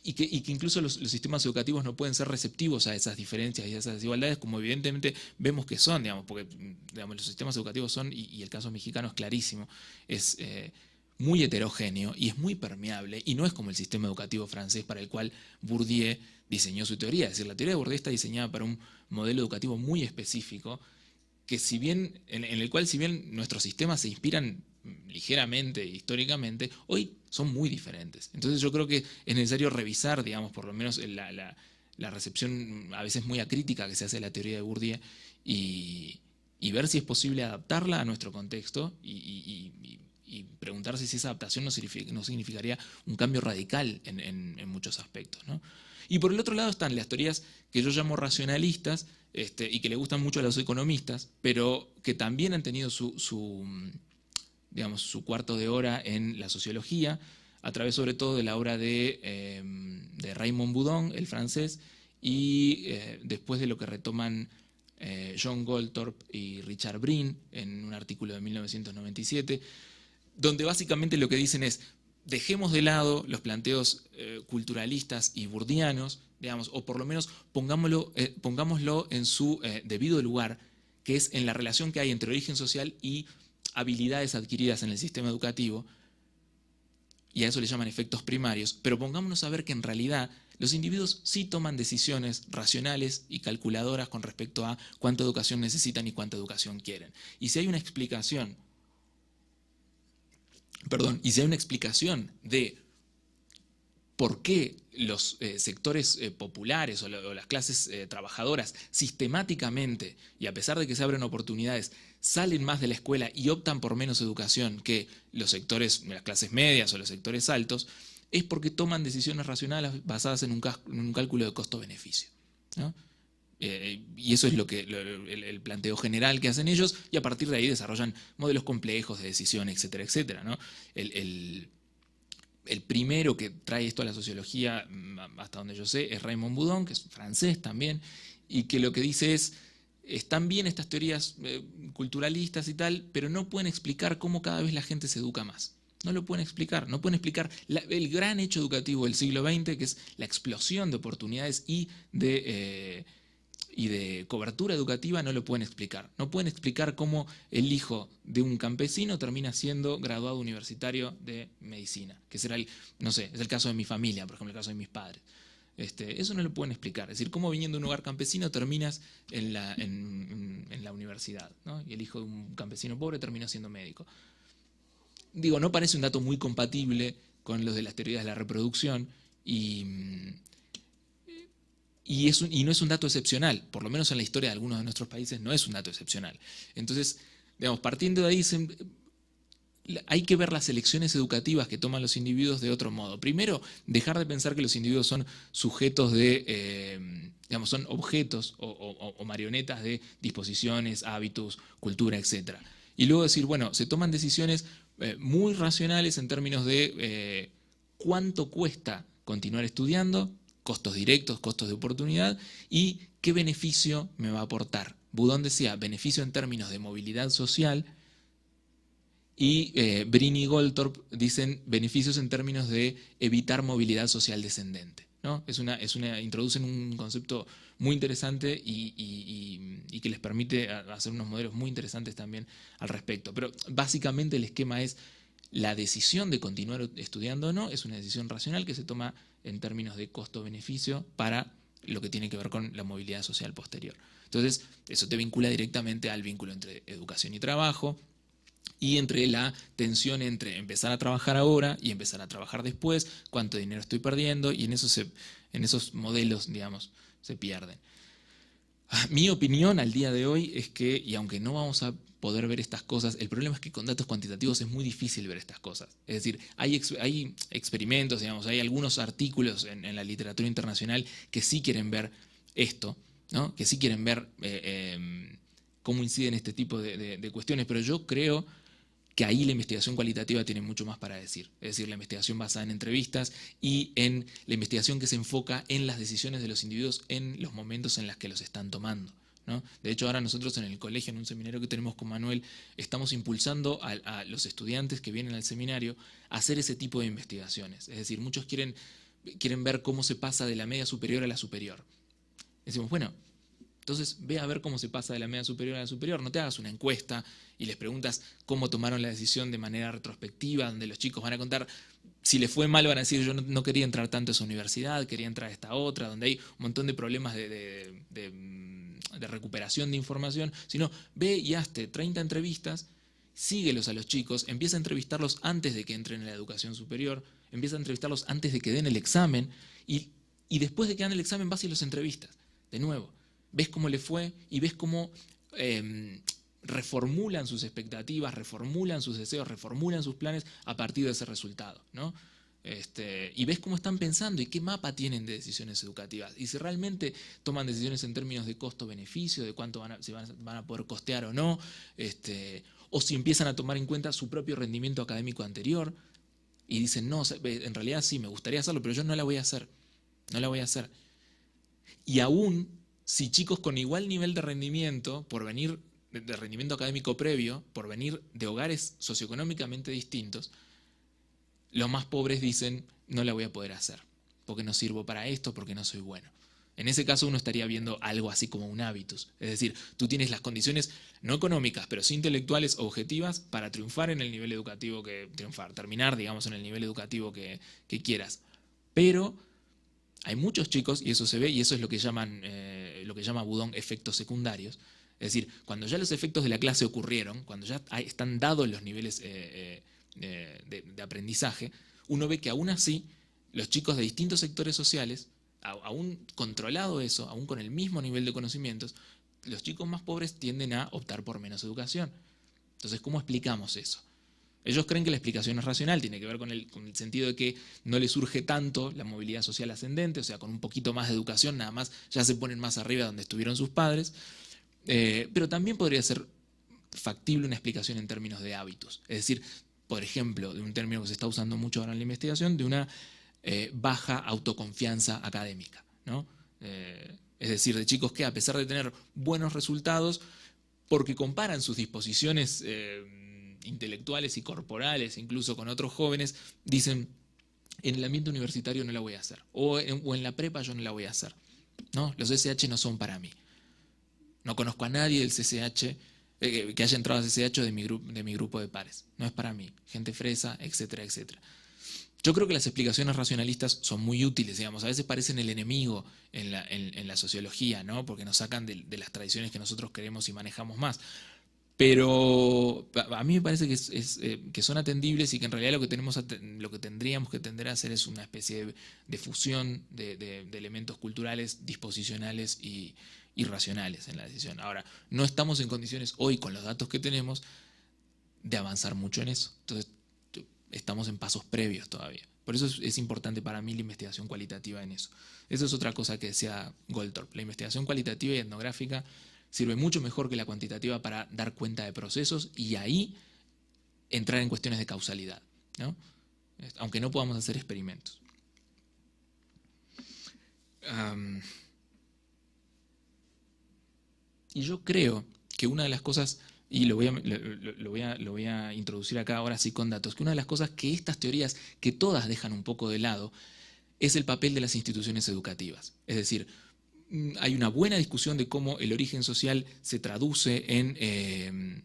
y que incluso los sistemas educativos no pueden ser receptivos a esas diferencias y a esas desigualdades, como evidentemente vemos que son, digamos, porque los sistemas educativos son, y el caso mexicano es clarísimo, es muy heterogéneo y es muy permeable, y no es como el sistema educativo francés para el cual Bourdieu diseñó su teoría. Es decir, la teoría de Bourdieu está diseñada para un modelo educativo muy específico, que en el cual, si bien nuestros sistemas se inspiran ligeramente históricamente, hoy son muy diferentes. Entonces yo creo que es necesario revisar, digamos, por lo menos la recepción a veces muy acrítica que se hace de la teoría de Bourdieu y ver si es posible adaptarla a nuestro contexto y preguntarse si esa adaptación no significaría un cambio radical en muchos aspectos, ¿no? Y por el otro lado están las teorías que yo llamo racionalistas, y que le gustan mucho a los economistas, pero que también han tenido su cuarto de hora en la sociología, a través sobre todo de la obra de Raymond Boudon, el francés, y después de lo que retoman John Goldthorpe y Richard Breen en un artículo de 1997, donde básicamente lo que dicen es: dejemos de lado los planteos culturalistas y bourdianos, digamos, o por lo menos pongámoslo en su debido lugar, que es en la relación que hay entre origen social y habilidades adquiridas en el sistema educativo, y a eso le llaman efectos primarios, pero pongámonos a ver que en realidad los individuos sí toman decisiones racionales y calculadoras con respecto a cuánta educación necesitan y cuánta educación quieren. Y si hay una explicación de por qué los sectores populares o las clases trabajadoras sistemáticamente, y a pesar de que se abren oportunidades, salen más de la escuela y optan por menos educación que los sectores, las clases medias o los sectores altos, es porque toman decisiones racionales basadas en un cálculo de costo-beneficio, ¿no? Y eso es el planteo general que hacen ellos, y a partir de ahí desarrollan modelos complejos de decisión, etcétera, etcétera, ¿no? El primero que trae esto a la sociología, hasta donde yo sé, es Raymond Boudon, que es francés también, y que lo que dice es: están bien estas teorías culturalistas y tal, pero no pueden explicar cómo cada vez la gente se educa más. No lo pueden explicar, el gran hecho educativo del siglo XX, que es la explosión de oportunidades y de cobertura educativa, no lo pueden explicar. No pueden explicar cómo el hijo de un campesino termina siendo graduado universitario de medicina, que será es el caso de mi familia, por ejemplo, el caso de mis padres. Eso no lo pueden explicar. Es decir, cómo viniendo de un hogar campesino terminas en la universidad, ¿no? Y el hijo de un campesino pobre termina siendo médico. Digo, no parece un dato muy compatible con los de las teorías de la reproducción, y no es un dato excepcional, por lo menos en la historia de algunos de nuestros países no es un dato excepcional. Entonces, digamos, partiendo de ahí, hay que ver las elecciones educativas que toman los individuos de otro modo. Primero, dejar de pensar que los individuos son sujetos de, digamos, son objetos o marionetas de disposiciones, hábitos, cultura, etc. Y luego decir, bueno, se toman decisiones muy racionales en términos de cuánto cuesta continuar estudiando, costos directos, costos de oportunidad, y qué beneficio me va a aportar. Boudon decía, beneficio en términos de movilidad social, y Brini y Goldthorpe dicen beneficios en términos de evitar movilidad social descendente, ¿no? Introducen un concepto muy interesante y que les permite hacer unos modelos muy interesantes también al respecto. Pero básicamente el esquema es la decisión de continuar estudiando o no, es una decisión racional que se toma en términos de costo-beneficio para lo que tiene que ver con la movilidad social posterior. Entonces, eso te vincula directamente al vínculo entre educación y trabajo, y entre la tensión entre empezar a trabajar ahora y empezar a trabajar después, cuánto dinero estoy perdiendo, y en esos modelos, digamos, se pierden. Mi opinión al día de hoy es que, y aunque no vamos a poder ver estas cosas, el problema es que con datos cuantitativos es muy difícil ver estas cosas. Es decir, hay experimentos, digamos, hay algunos artículos en la literatura internacional que sí quieren ver esto, ¿no? Que sí quieren ver cómo inciden este tipo de cuestiones, pero yo creo que ahí la investigación cualitativa tiene mucho más para decir. Es decir, la investigación basada en entrevistas y en la investigación que se enfoca en las decisiones de los individuos en los momentos en los que los están tomando, ¿no? De hecho, ahora nosotros en el colegio, en un seminario que tenemos con Manuel, estamos impulsando a los estudiantes que vienen al seminario a hacer ese tipo de investigaciones. Es decir, muchos quieren ver cómo se pasa de la media superior a la superior. Decimos, bueno, entonces ve a ver cómo se pasa de la media superior a la superior, no te hagas una encuesta y les preguntas cómo tomaron la decisión de manera retrospectiva, donde los chicos van a contar, si les fue mal van a decir yo no quería entrar tanto a esa universidad, quería entrar a esta otra, donde hay un montón de problemas de recuperación de información, sino ve y hazte 30 entrevistas, síguelos a los chicos, empieza a entrevistarlos antes de que entren en la educación superior, empieza a entrevistarlos antes de que den el examen, y después de que dan el examen vas y los entrevistas, de nuevo. Ves cómo le fue y ves cómo reformulan sus expectativas, reformulan sus deseos, reformulan sus planes a partir de ese resultado, ¿no? Y ves cómo están pensando y qué mapa tienen de decisiones educativas. Y si realmente toman decisiones en términos de costo-beneficio, de cuánto si van a poder costear o no, o si empiezan a tomar en cuenta su propio rendimiento académico anterior y dicen, no, en realidad sí, me gustaría hacerlo, pero yo no la voy a hacer. No la voy a hacer. Y aún si chicos con igual nivel de rendimiento, por venir de rendimiento académico previo, por venir de hogares socioeconómicamente distintos, los más pobres dicen, no la voy a poder hacer, porque no sirvo para esto, porque no soy bueno. En ese caso uno estaría viendo algo así como un hábitus. Es decir, tú tienes las condiciones no económicas, pero sí intelectuales objetivas para triunfar en el nivel educativo terminar, digamos, en el nivel educativo que quieras. Pero hay muchos chicos, y eso se ve, y eso es lo que llama Boudon efectos secundarios. Es decir, cuando ya los efectos de la clase ocurrieron, cuando ya están dados los niveles de aprendizaje, uno ve que aún así los chicos de distintos sectores sociales, aún controlado eso, aún con el mismo nivel de conocimientos, los chicos más pobres tienden a optar por menos educación. Entonces, ¿cómo explicamos eso? Ellos creen que la explicación es racional, tiene que ver con el sentido de que no les surge tanto la movilidad social ascendente, o sea, con un poquito más de educación, nada más ya se ponen más arriba donde estuvieron sus padres, pero también podría ser factible una explicación en términos de hábitos. Es decir, por ejemplo, de un término que se está usando mucho ahora en la investigación, de una baja autoconfianza académica, ¿no? Es decir, de chicos que a pesar de tener buenos resultados, porque comparan sus disposiciones intelectuales y corporales, incluso con otros jóvenes, dicen, en el ambiente universitario no la voy a hacer, o en la prepa yo no la voy a hacer, ¿no? Los CCH no son para mí. No conozco a nadie del CCH que haya entrado a CCH de mi grupo de pares. No es para mí. Gente fresa, etcétera, etcétera. Yo creo que las explicaciones racionalistas son muy útiles, digamos. A veces parecen el enemigo en la sociología, ¿no? Porque nos sacan de las tradiciones que nosotros queremos y manejamos más. Pero a mí me parece que son atendibles y que en realidad lo que tendríamos que tender a hacer es una especie de fusión de elementos culturales, disposicionales y racionales en la decisión. Ahora, no estamos en condiciones hoy, con los datos que tenemos, de avanzar mucho en eso. Entonces, estamos en pasos previos todavía. Por eso es importante para mí la investigación cualitativa en eso. Esa es otra cosa que decía Goldthorpe. La investigación cualitativa y etnográfica sirve mucho mejor que la cuantitativa para dar cuenta de procesos y ahí entrar en cuestiones de causalidad, ¿no? Aunque no podamos hacer experimentos. Y yo creo que una de las cosas, y lo voy a introducir acá ahora sí con datos, que una de las cosas que estas teorías, que todas dejan un poco de lado, es el papel de las instituciones educativas. Es decir, hay una buena discusión de cómo el origen social se traduce en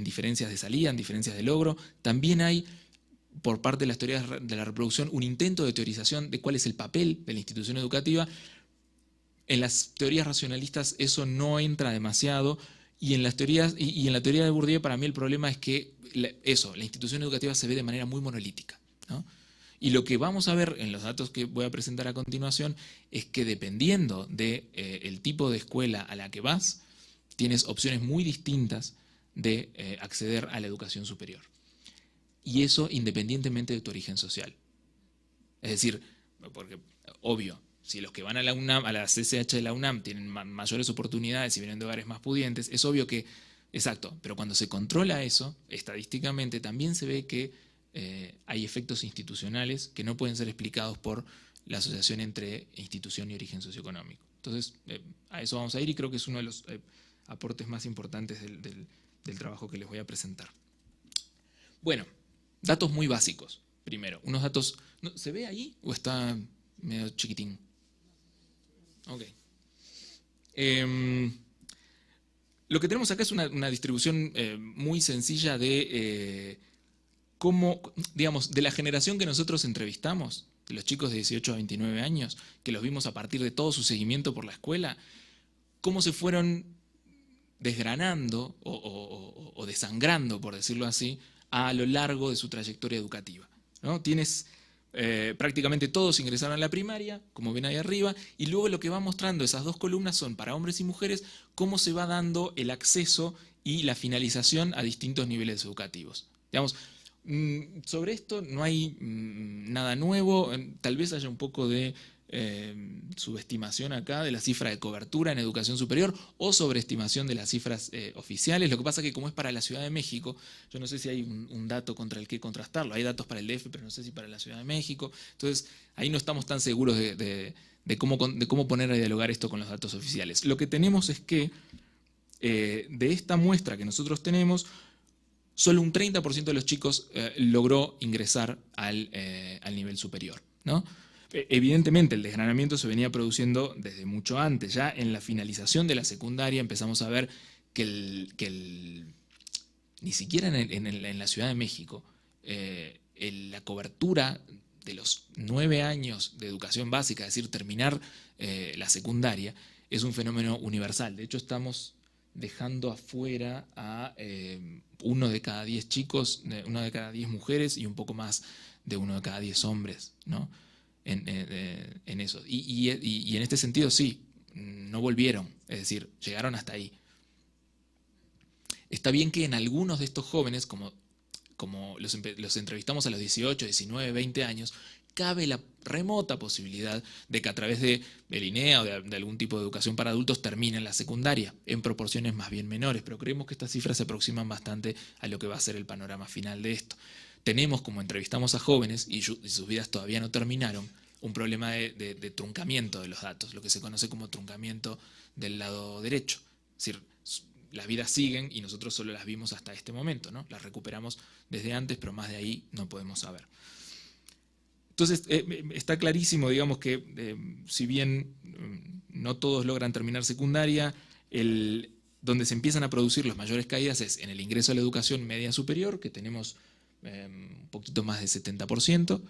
diferencias de salida, en diferencias de logro. También hay, por parte de las teorías de la reproducción, un intento de teorización de cuál es el papel de la institución educativa. En las teorías racionalistas eso no entra demasiado, y en las teorías y en la teoría de Bourdieu para mí el problema es que la institución educativa se ve de manera muy monolítica, ¿no? Y lo que vamos a ver en los datos que voy a presentar a continuación es que dependiendo del tipo de escuela a la que vas, tienes opciones muy distintas de acceder a la educación superior. Y eso independientemente de tu origen social. Es decir, porque obvio, si los que van a la UNAM, a la CCH de la UNAM, tienen mayores oportunidades y vienen de hogares más pudientes, es obvio que, exacto, pero cuando se controla eso, estadísticamente también se ve que hay efectos institucionales que no pueden ser explicados por la asociación entre institución y origen socioeconómico. Entonces, a eso vamos a ir y creo que es uno de los aportes más importantes del trabajo que les voy a presentar. Bueno, datos muy básicos. Primero, unos datos... ¿Se ve ahí o está medio chiquitín? Ok. Lo que tenemos acá es una distribución muy sencilla de cómo, digamos, de la generación que nosotros entrevistamos, de los chicos de 18 a 29 años, que los vimos a partir de todo su seguimiento por la escuela, cómo se fueron desgranando o desangrando, por decirlo así, a lo largo de su trayectoria educativa, ¿no? Tienes prácticamente todos ingresaron a la primaria, como ven ahí arriba, y luego lo que va mostrando esas dos columnas son para hombres y mujeres cómo se va dando el acceso y la finalización a distintos niveles educativos. Digamos, sobre esto no hay nada nuevo, tal vez haya un poco de subestimación acá de la cifra de cobertura en educación superior o sobreestimación de las cifras oficiales. Lo que pasa es que como es para la Ciudad de México, yo no sé si hay un dato contra el que contrastarlo. Hay datos para el DF, pero no sé si para la Ciudad de México. Entonces, ahí no estamos tan seguros de cómo poner a dialogar esto con los datos oficiales. Lo que tenemos es que de esta muestra que nosotros tenemos, solo un 30% de los chicos logró ingresar al nivel superior, ¿no? Evidentemente el desgranamiento se venía produciendo desde mucho antes. Ya en la finalización de la secundaria empezamos a ver que ni siquiera en la Ciudad de México la cobertura de los 9 años de educación básica, es decir, terminar la secundaria, es un fenómeno universal. De hecho, estamos dejando afuera a 1 de cada 10 chicos, 1 de cada 10 mujeres y un poco más de 1 de cada 10 hombres, ¿no? En eso. Y en este sentido sí, no volvieron, es decir, llegaron hasta ahí. Está bien que en algunos de estos jóvenes, como los entrevistamos a los 18, 19, 20 años, cabe la remota posibilidad de que a través del INEA o de algún tipo de educación para adultos terminen la secundaria, en proporciones más bien menores, pero creemos que estas cifras se aproximan bastante a lo que va a ser el panorama final de esto. Tenemos, como entrevistamos a jóvenes y sus vidas todavía no terminaron, un problema de truncamiento de los datos, lo que se conoce como truncamiento del lado derecho. Es decir, las vidas siguen y nosotros solo las vimos hasta este momento, ¿no? Las recuperamos desde antes, pero más de ahí no podemos saber. Entonces, está clarísimo, digamos, que si bien no todos logran terminar secundaria, donde se empiezan a producir las mayores caídas es en el ingreso a la educación media superior, que tenemos un poquito más de 70%,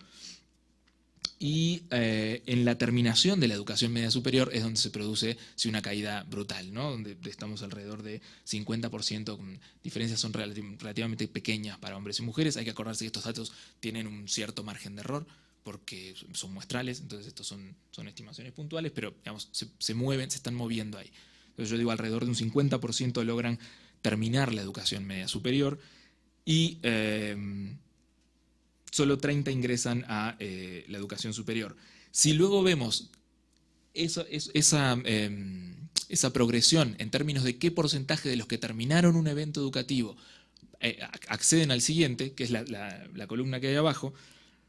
y en la terminación de la educación media superior es donde se produce una caída brutal, ¿no? Donde estamos alrededor de 50%, con diferencias son relativamente pequeñas para hombres y mujeres. Hay que acordarse que estos datos tienen un cierto margen de error porque son muestrales, entonces estos son estimaciones puntuales, pero digamos, se están moviendo ahí. Entonces yo digo alrededor de un 50% logran terminar la educación media superior y solo 30 ingresan a la educación superior. Si luego vemos esa progresión en términos de qué porcentaje de los que terminaron un evento educativo acceden al siguiente, que es la columna que hay abajo,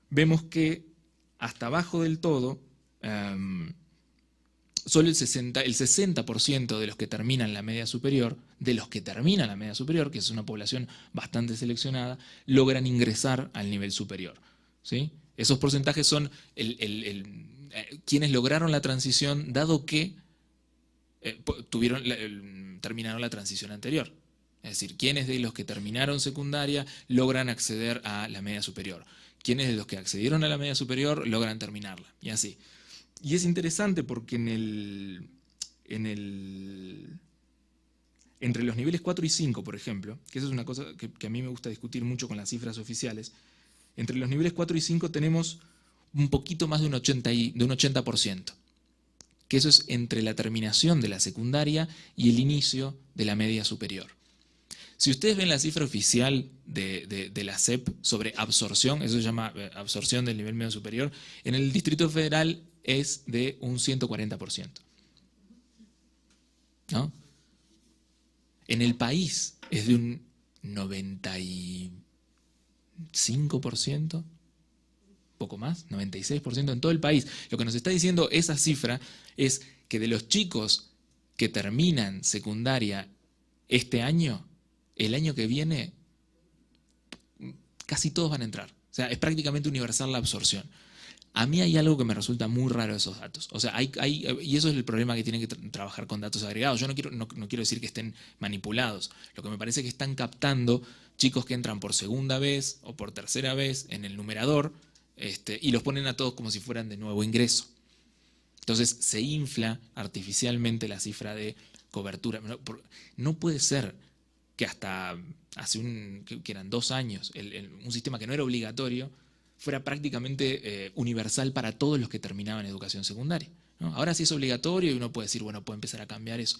vemos que hasta abajo del todo, solo el 60% de los que terminan la media superior, que es una población bastante seleccionada, logran ingresar al nivel superior, ¿sí? Esos porcentajes son quienes lograron la transición, dado que terminaron la transición anterior. Es decir, quienes de los que terminaron secundaria logran acceder a la media superior. Quienes de los que accedieron a la media superior logran terminarla, y así. Y es interesante porque entre los niveles 4 y 5, por ejemplo, que eso es una cosa que a mí me gusta discutir mucho con las cifras oficiales, entre los niveles 4 y 5 tenemos un poquito más de un 80%, que eso es entre la terminación de la secundaria y el inicio de la media superior. Si ustedes ven la cifra oficial de la SEP sobre absorción, eso se llama absorción del nivel medio superior, en el Distrito Federal es de un 140%. ¿No? En el país es de un 95%, poco más, 96% en todo el país. Lo que nos está diciendo esa cifra es que de los chicos que terminan secundaria este año, el año que viene, casi todos van a entrar. O sea, es prácticamente universal la absorción. A mí hay algo que me resulta muy raro de esos datos. O sea, y eso es el problema que tienen que trabajar con datos agregados. Yo no quiero decir que estén manipulados. Lo que me parece es que están captando chicos que entran por segunda vez o por tercera vez en el numerador, y los ponen a todos como si fueran de nuevo ingreso. Entonces se infla artificialmente la cifra de cobertura. No puede ser que hasta hace que eran 2 años, un sistema que no era obligatorio fuera prácticamente universal para todos los que terminaban educación secundaria, ¿no? Ahora sí es obligatorio y uno puede decir, bueno, puede empezar a cambiar eso.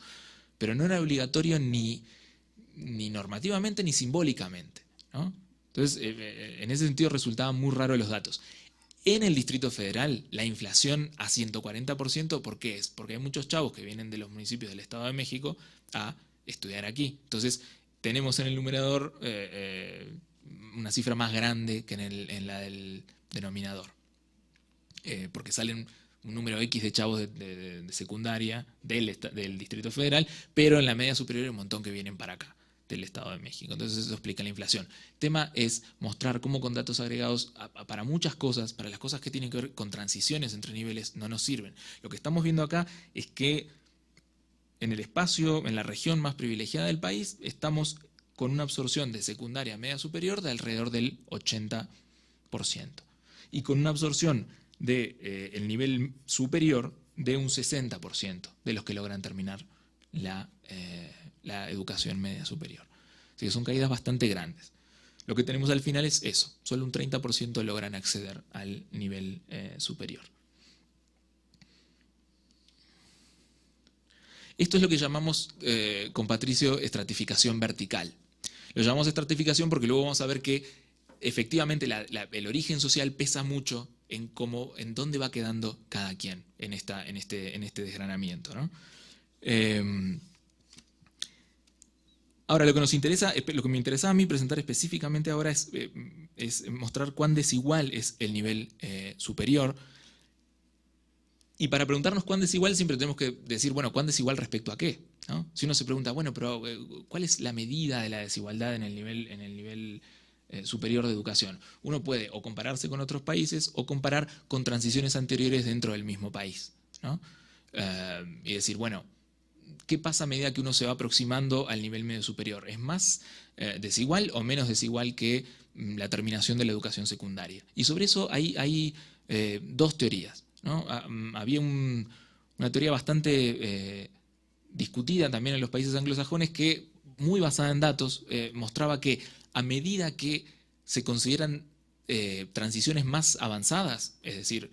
Pero no era obligatorio ni normativamente ni simbólicamente, ¿no? Entonces, en ese sentido resultaban muy raros los datos. En el Distrito Federal, la inflación a 140%, ¿por qué es? Porque hay muchos chavos que vienen de los municipios del Estado de México a estudiar aquí. Entonces, tenemos en el numerador una cifra más grande que en la del denominador. Porque salen un número X de chavos de secundaria del Distrito Federal, pero en la media superior hay un montón que vienen para acá, del Estado de México. Entonces eso explica la inflación. El tema es mostrar cómo con datos agregados para muchas cosas, para las cosas que tienen que ver con transiciones entre niveles, no nos sirven. Lo que estamos viendo acá es que en el espacio, en la región más privilegiada del país, estamos con una absorción de secundaria a media superior de alrededor del 80%. Y con una absorción del nivel superior de un 60% de los que logran terminar la educación media superior. Así que son caídas bastante grandes. Lo que tenemos al final es eso, solo un 30% logran acceder al nivel superior. Esto es lo que llamamos, con Patricio, estratificación vertical. Lo llamamos estratificación porque luego vamos a ver que efectivamente el origen social pesa mucho en dónde va quedando cada quien en este desgranamiento, ¿no? Ahora, lo que me interesaba a mí presentar específicamente ahora es mostrar cuán desigual es el nivel superior. Y para preguntarnos cuán desigual siempre tenemos que decir, bueno, ¿cuán desigual respecto a qué? ¿No? Si uno se pregunta, bueno, pero ¿cuál es la medida de la desigualdad en el nivel superior de educación? Uno puede o compararse con otros países o comparar con transiciones anteriores dentro del mismo país, ¿no? Y decir, bueno, ¿qué pasa a medida que uno se va aproximando al nivel medio superior? ¿Es más desigual o menos desigual que la terminación de la educación secundaria? Y sobre eso hay 2 teorías, ¿no? Había una teoría bastante discutida también en los países anglosajones que, muy basada en datos, mostraba que a medida que se consideran transiciones más avanzadas, es decir,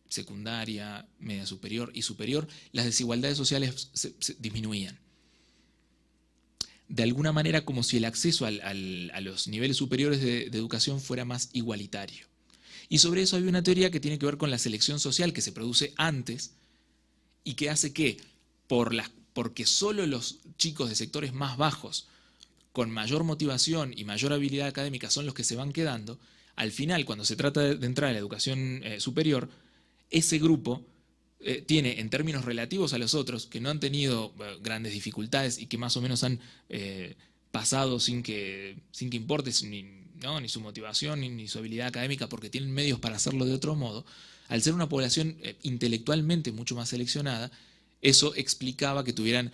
secundaria, media superior y superior, las desigualdades sociales se disminuían. de alguna manera como si el acceso a los niveles superiores de educación fuera más igualitario. Y sobre eso hay una teoría que tiene que ver con la selección social que se produce antes y que hace que, porque solo los chicos de sectores más bajos, con mayor motivación y mayor habilidad académica, son los que se van quedando, al final, cuando se trata de entrar a la educación superior, ese grupo tiene, en términos relativos a los otros, que no han tenido grandes dificultades y que más o menos han pasado sin que importe ni su motivación ni su habilidad académica, porque tienen medios para hacerlo de otro modo, al ser una población intelectualmente mucho más seleccionada, eso explicaba que tuvieran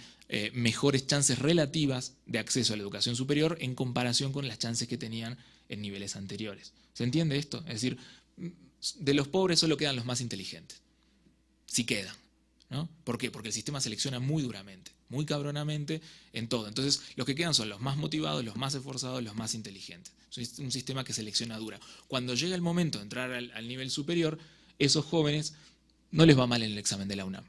mejores chances relativas de acceso a la educación superior en comparación con las chances que tenían en niveles anteriores. ¿Se entiende esto? Es decir, de los pobres solo quedan los más inteligentes. Si quedan, ¿no? ¿Por qué? Porque el sistema selecciona muy duramente, muy cabronamente en todo. Entonces, los que quedan son los más motivados, los más esforzados, los más inteligentes. Es un sistema que selecciona dura. Cuando llega el momento de entrar al nivel superior, esos jóvenes no les va mal en el examen de la UNAM.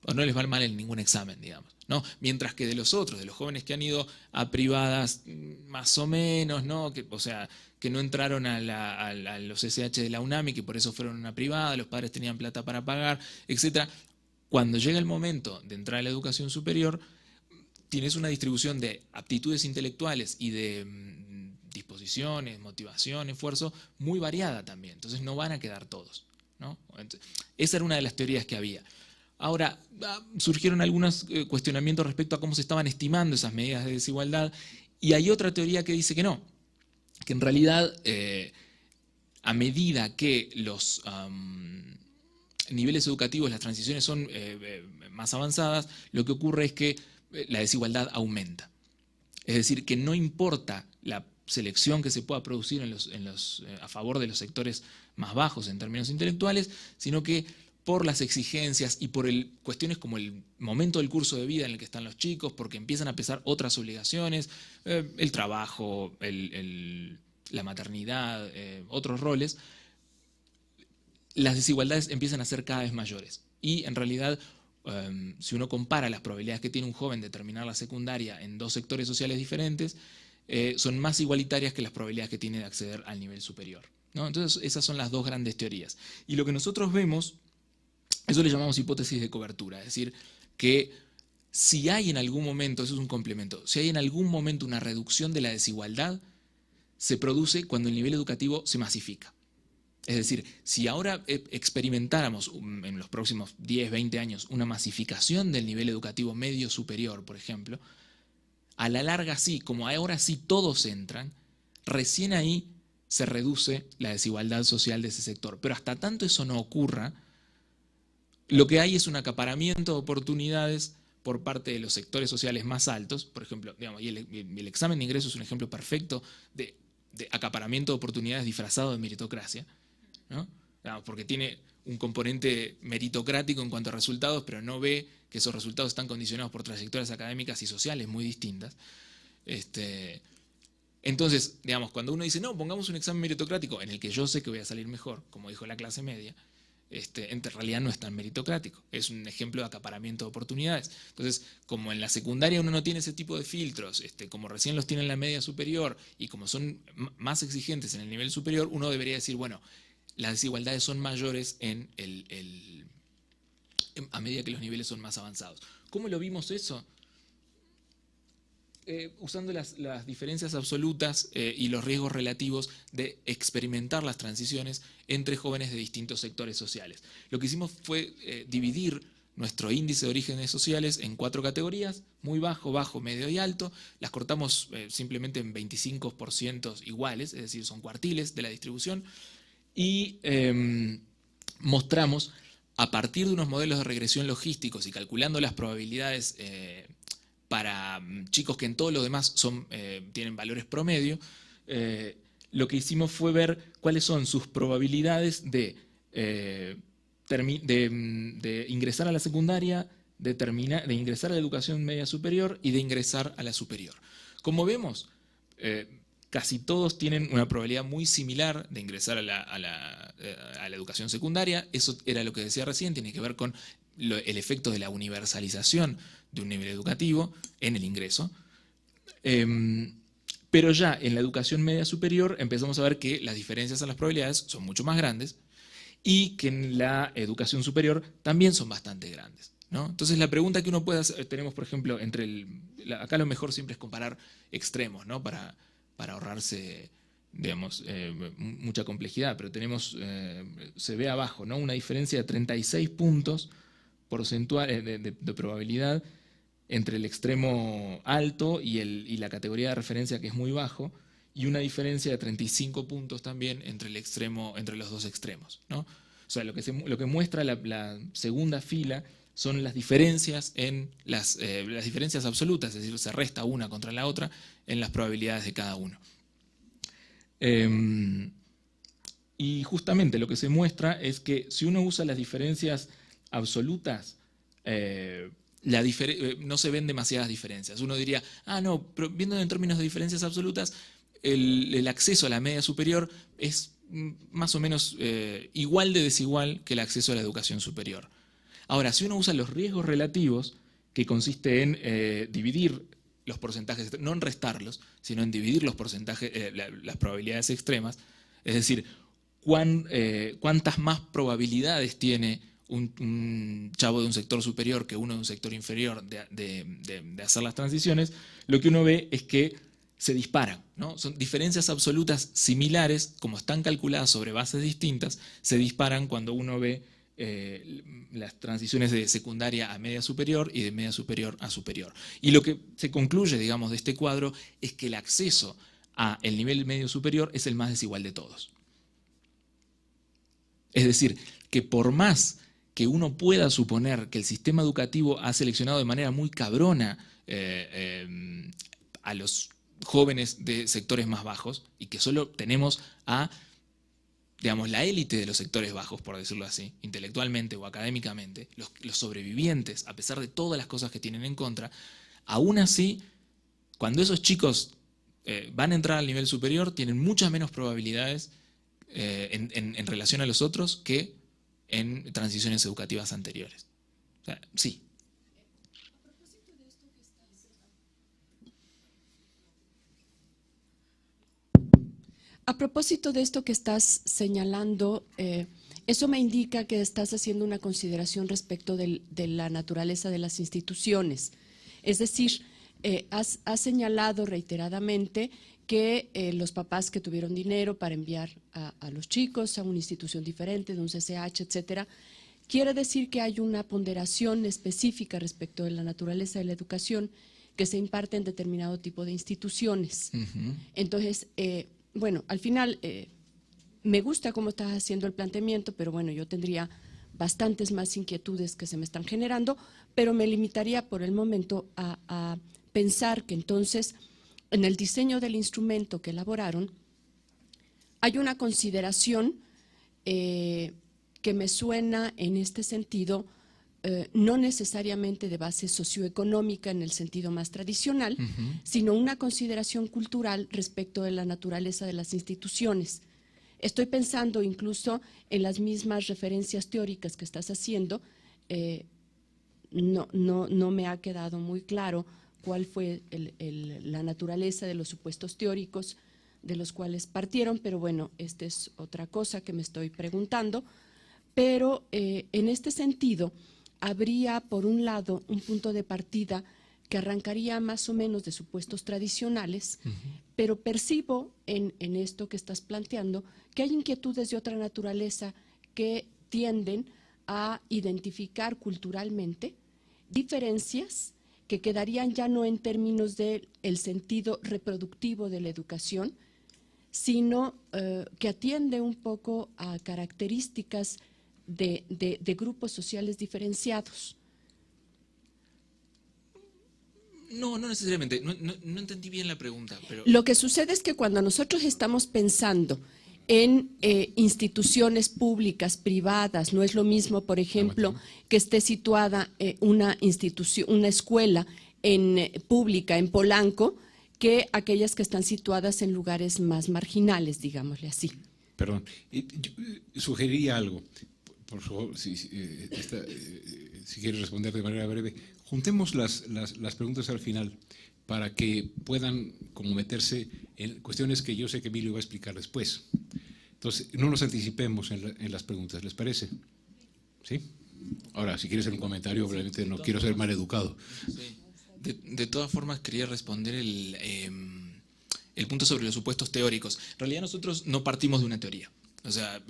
O no les va mal en ningún examen, digamos, ¿no? Mientras que de los otros, de los jóvenes que han ido a privadas más o menos, ¿no? O sea, que no entraron a los SH de la UNAM y que por eso fueron a una privada, los padres tenían plata para pagar, etc. Cuando llega el momento de entrar a la educación superior, tienes una distribución de aptitudes intelectuales y de disposiciones, motivación, esfuerzo, muy variada también. Entonces no van a quedar todos, ¿no? Entonces, esa era una de las teorías que había. Ahora, surgieron algunos cuestionamientos respecto a cómo se estaban estimando esas medidas de desigualdad, y hay otra teoría que dice que no, que en realidad a medida que los niveles educativos, las transiciones son más avanzadas, lo que ocurre es que la desigualdad aumenta. Es decir, que no importa la selección que se pueda producir a favor de los sectores más bajos en términos intelectuales, sino que por las exigencias y por cuestiones como el momento del curso de vida en el que están los chicos, porque empiezan a pesar otras obligaciones, el trabajo, la maternidad, otros roles, las desigualdades empiezan a ser cada vez mayores. Y en realidad, si uno compara las probabilidades que tiene un joven de terminar la secundaria en dos sectores sociales diferentes, son más igualitarias que las probabilidades que tiene de acceder al nivel superior, ¿no? Entonces, esas son las dos grandes teorías. Y lo que nosotros vemos, eso le llamamos hipótesis de cobertura, es decir, que si hay en algún momento, eso es un complemento, si hay en algún momento una reducción de la desigualdad, se produce cuando el nivel educativo se masifica. Es decir, si ahora experimentáramos en los próximos 10, 20 años una masificación del nivel educativo medio superior, por ejemplo, a la larga sí, como ahora sí todos entran, recién ahí se reduce la desigualdad social de ese sector. Pero hasta tanto eso no ocurra, lo que hay es un acaparamiento de oportunidades por parte de los sectores sociales más altos, por ejemplo, digamos, y el examen de ingreso es un ejemplo perfecto de acaparamiento de oportunidades disfrazado de meritocracia, ¿no? Porque tiene un componente meritocrático en cuanto a resultados, pero no ve que esos resultados están condicionados por trayectorias académicas y sociales muy distintas. Entonces, digamos, cuando uno dice, no, pongamos un examen meritocrático en el que yo sé que voy a salir mejor, como dijo la clase media, en realidad no es tan meritocrático, es un ejemplo de acaparamiento de oportunidades. Entonces, como en la secundaria uno no tiene ese tipo de filtros, como recién los tiene en la media superior y como son más exigentes en el nivel superior, uno debería decir, bueno, las desigualdades son mayores a medida que los niveles son más avanzados. ¿Cómo lo vimos eso? Usando las diferencias absolutas y los riesgos relativos de experimentar las transiciones entre jóvenes de distintos sectores sociales. Lo que hicimos fue dividir nuestro índice de orígenes sociales en 4 categorías, muy bajo, bajo, medio y alto. Las cortamos simplemente en 25% iguales, es decir, son cuartiles de la distribución. Y mostramos, a partir de unos modelos de regresión logísticos y calculando las probabilidades para chicos que en todo lo demás tienen valores promedio, lo que hicimos fue ver cuáles son sus probabilidades de ingresar a la secundaria, de ingresar a la educación media superior y de ingresar a la superior. Como vemos, casi todos tienen una probabilidad muy similar de ingresar a la educación secundaria. Eso era lo que decía recién, tiene que ver con el efecto de la universalización de un nivel educativo en el ingreso. Pero ya en la educación media superior empezamos a ver que las diferencias en las probabilidades son mucho más grandes y que en la educación superior también son bastante grandes, ¿no? Entonces la pregunta que uno puede hacer, tenemos por ejemplo, acá lo mejor siempre es comparar extremos, ¿no? Para ahorrarse, digamos, mucha complejidad, pero tenemos, se ve abajo, ¿no? Una diferencia de 36 puntos porcentuales de probabilidad entre el extremo alto y la categoría de referencia que es muy bajo, y una diferencia de 35 puntos también entre los dos extremos, ¿no? O sea, lo que muestra la segunda fila son las diferencias en las diferencias absolutas, es decir, se resta una contra la otra en las probabilidades de cada uno. Y justamente lo que se muestra es que si uno usa las diferencias absolutas, no se ven demasiadas diferencias. Uno diría, no, pero viendo en términos de diferencias absolutas, el acceso a la media superior es más o menos igual de desigual que el acceso a la educación superior. Ahora, si uno usa los riesgos relativos, que consiste en dividir los porcentajes, no en restarlos, sino en dividir los porcentajes, las probabilidades extremas, es decir, cuántas más probabilidades tiene un chavo de un sector superior que uno de un sector inferior de hacer las transiciones, lo que uno ve es que se disparan, ¿no? Son diferencias absolutas similares, como están calculadas sobre bases distintas, se disparan cuando uno ve las transiciones de secundaria a media superior y de media superior a superior. Y lo que se concluye, digamos, de este cuadro es que el acceso a el nivel medio superior es el más desigual de todos. Es decir, que por más que uno pueda suponer que el sistema educativo ha seleccionado de manera muy cabrona a los jóvenes de sectores más bajos y que solo tenemos a, digamos, la élite de los sectores bajos, por decirlo así, intelectualmente o académicamente, los sobrevivientes, a pesar de todas las cosas que tienen en contra, aún así, cuando esos chicos van a entrar al nivel superior, tienen muchas menos probabilidades en relación a los otros que en transiciones educativas anteriores. O sea, sí. A propósito de esto que estás señalando, eso me indica que estás haciendo una consideración respecto de la naturaleza de las instituciones. Es decir, has señalado reiteradamente que los papás que tuvieron dinero para enviar a los chicos a una institución diferente, de un CCH, etcétera, quiere decir que hay una ponderación específica respecto de la naturaleza de la educación que se imparte en determinado tipo de instituciones. Entonces, bueno, al final me gusta cómo estás haciendo el planteamiento, pero bueno, yo tendría bastantes más inquietudes que se me están generando, pero me limitaría por el momento a pensar que entonces en el diseño del instrumento que elaboraron hay una consideración que me suena en este sentido, no necesariamente de base socioeconómica en el sentido más tradicional, sino una consideración cultural respecto de la naturaleza de las instituciones. Estoy pensando incluso en las mismas referencias teóricas que estás haciendo. No me ha quedado muy claro cuál fue la naturaleza de los supuestos teóricos de los cuales partieron, pero bueno, esta es otra cosa que me estoy preguntando. Pero en este sentido, habría, por un lado, un punto de partida que arrancaría más o menos de supuestos tradicionales, pero percibo en esto que estás planteando que hay inquietudes de otra naturaleza que tienden a identificar culturalmente diferencias que quedarían ya no en términos del sentido reproductivo de la educación, sino que atiende un poco a características de grupos sociales diferenciados. No necesariamente. No entendí bien la pregunta. Pero... Lo que sucede es que cuando nosotros estamos pensando en instituciones públicas, privadas, no es lo mismo, por ejemplo, que esté situada una escuela pública en Polanco, que aquellas que están situadas en lugares más marginales, digámosle así. Perdón, yo sugeriría algo. Por favor, si quieres responder de manera breve, juntemos las preguntas al final, para que puedan como meterse en cuestiones que yo sé que Emilio va a explicar después. Entonces, no nos anticipemos en las preguntas, ¿les parece? ¿Sí? Ahora, si quieres hacer un comentario, obviamente no quiero ser mal educado. Sí. De todas formas, quería responder el punto sobre los supuestos teóricos. En realidad nosotros no partimos de una teoría. O sea,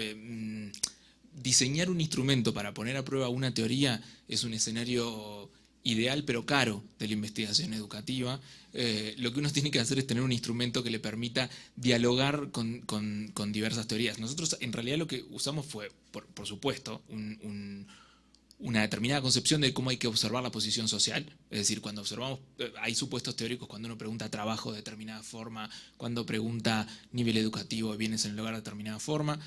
diseñar un instrumento para poner a prueba una teoría es un escenario ideal pero caro de la investigación educativa. Lo que uno tiene que hacer es tener un instrumento que le permita dialogar con diversas teorías. Nosotros en realidad lo que usamos fue, por supuesto, una determinada concepción de cómo hay que observar la posición social. Es decir, cuando observamos, hay supuestos teóricos cuando uno pregunta trabajo de determinada forma, cuando pregunta nivel educativo, bienes en el hogar de determinada forma,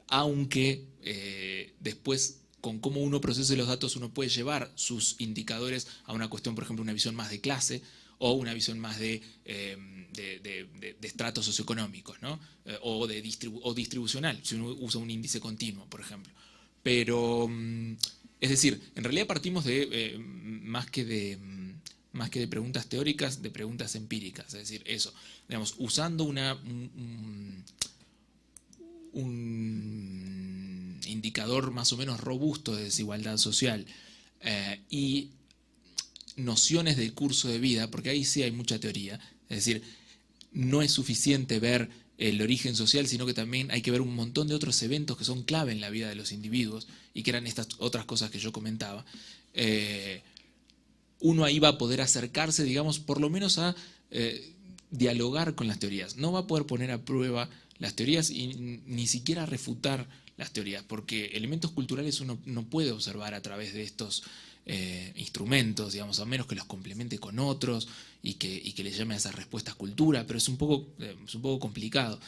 aunque después con cómo uno procese los datos uno puede llevar sus indicadores a una cuestión, por ejemplo, una visión más de clase o una visión más de estratos socioeconómicos, ¿no? O distribucional, si uno usa un índice continuo, por ejemplo. Pero, es decir, en realidad partimos de más que de preguntas teóricas, de preguntas empíricas. Es decir, eso, digamos, usando un indicador más o menos robusto de desigualdad social y nociones del curso de vida, porque ahí sí hay mucha teoría. Es decir, no es suficiente ver el origen social, sino que también hay que ver un montón de otros eventos que son clave en la vida de los individuos y que eran estas otras cosas que yo comentaba. Uno ahí va a poder acercarse, digamos, por lo menos a dialogar con las teorías. No va a poder poner a prueba las teorías y ni siquiera refutar las teorías, porque elementos culturales uno no puede observar a través de estos instrumentos, digamos, a menos que los complemente con otros y que le llame a esas respuestas cultura, pero es un poco complicado.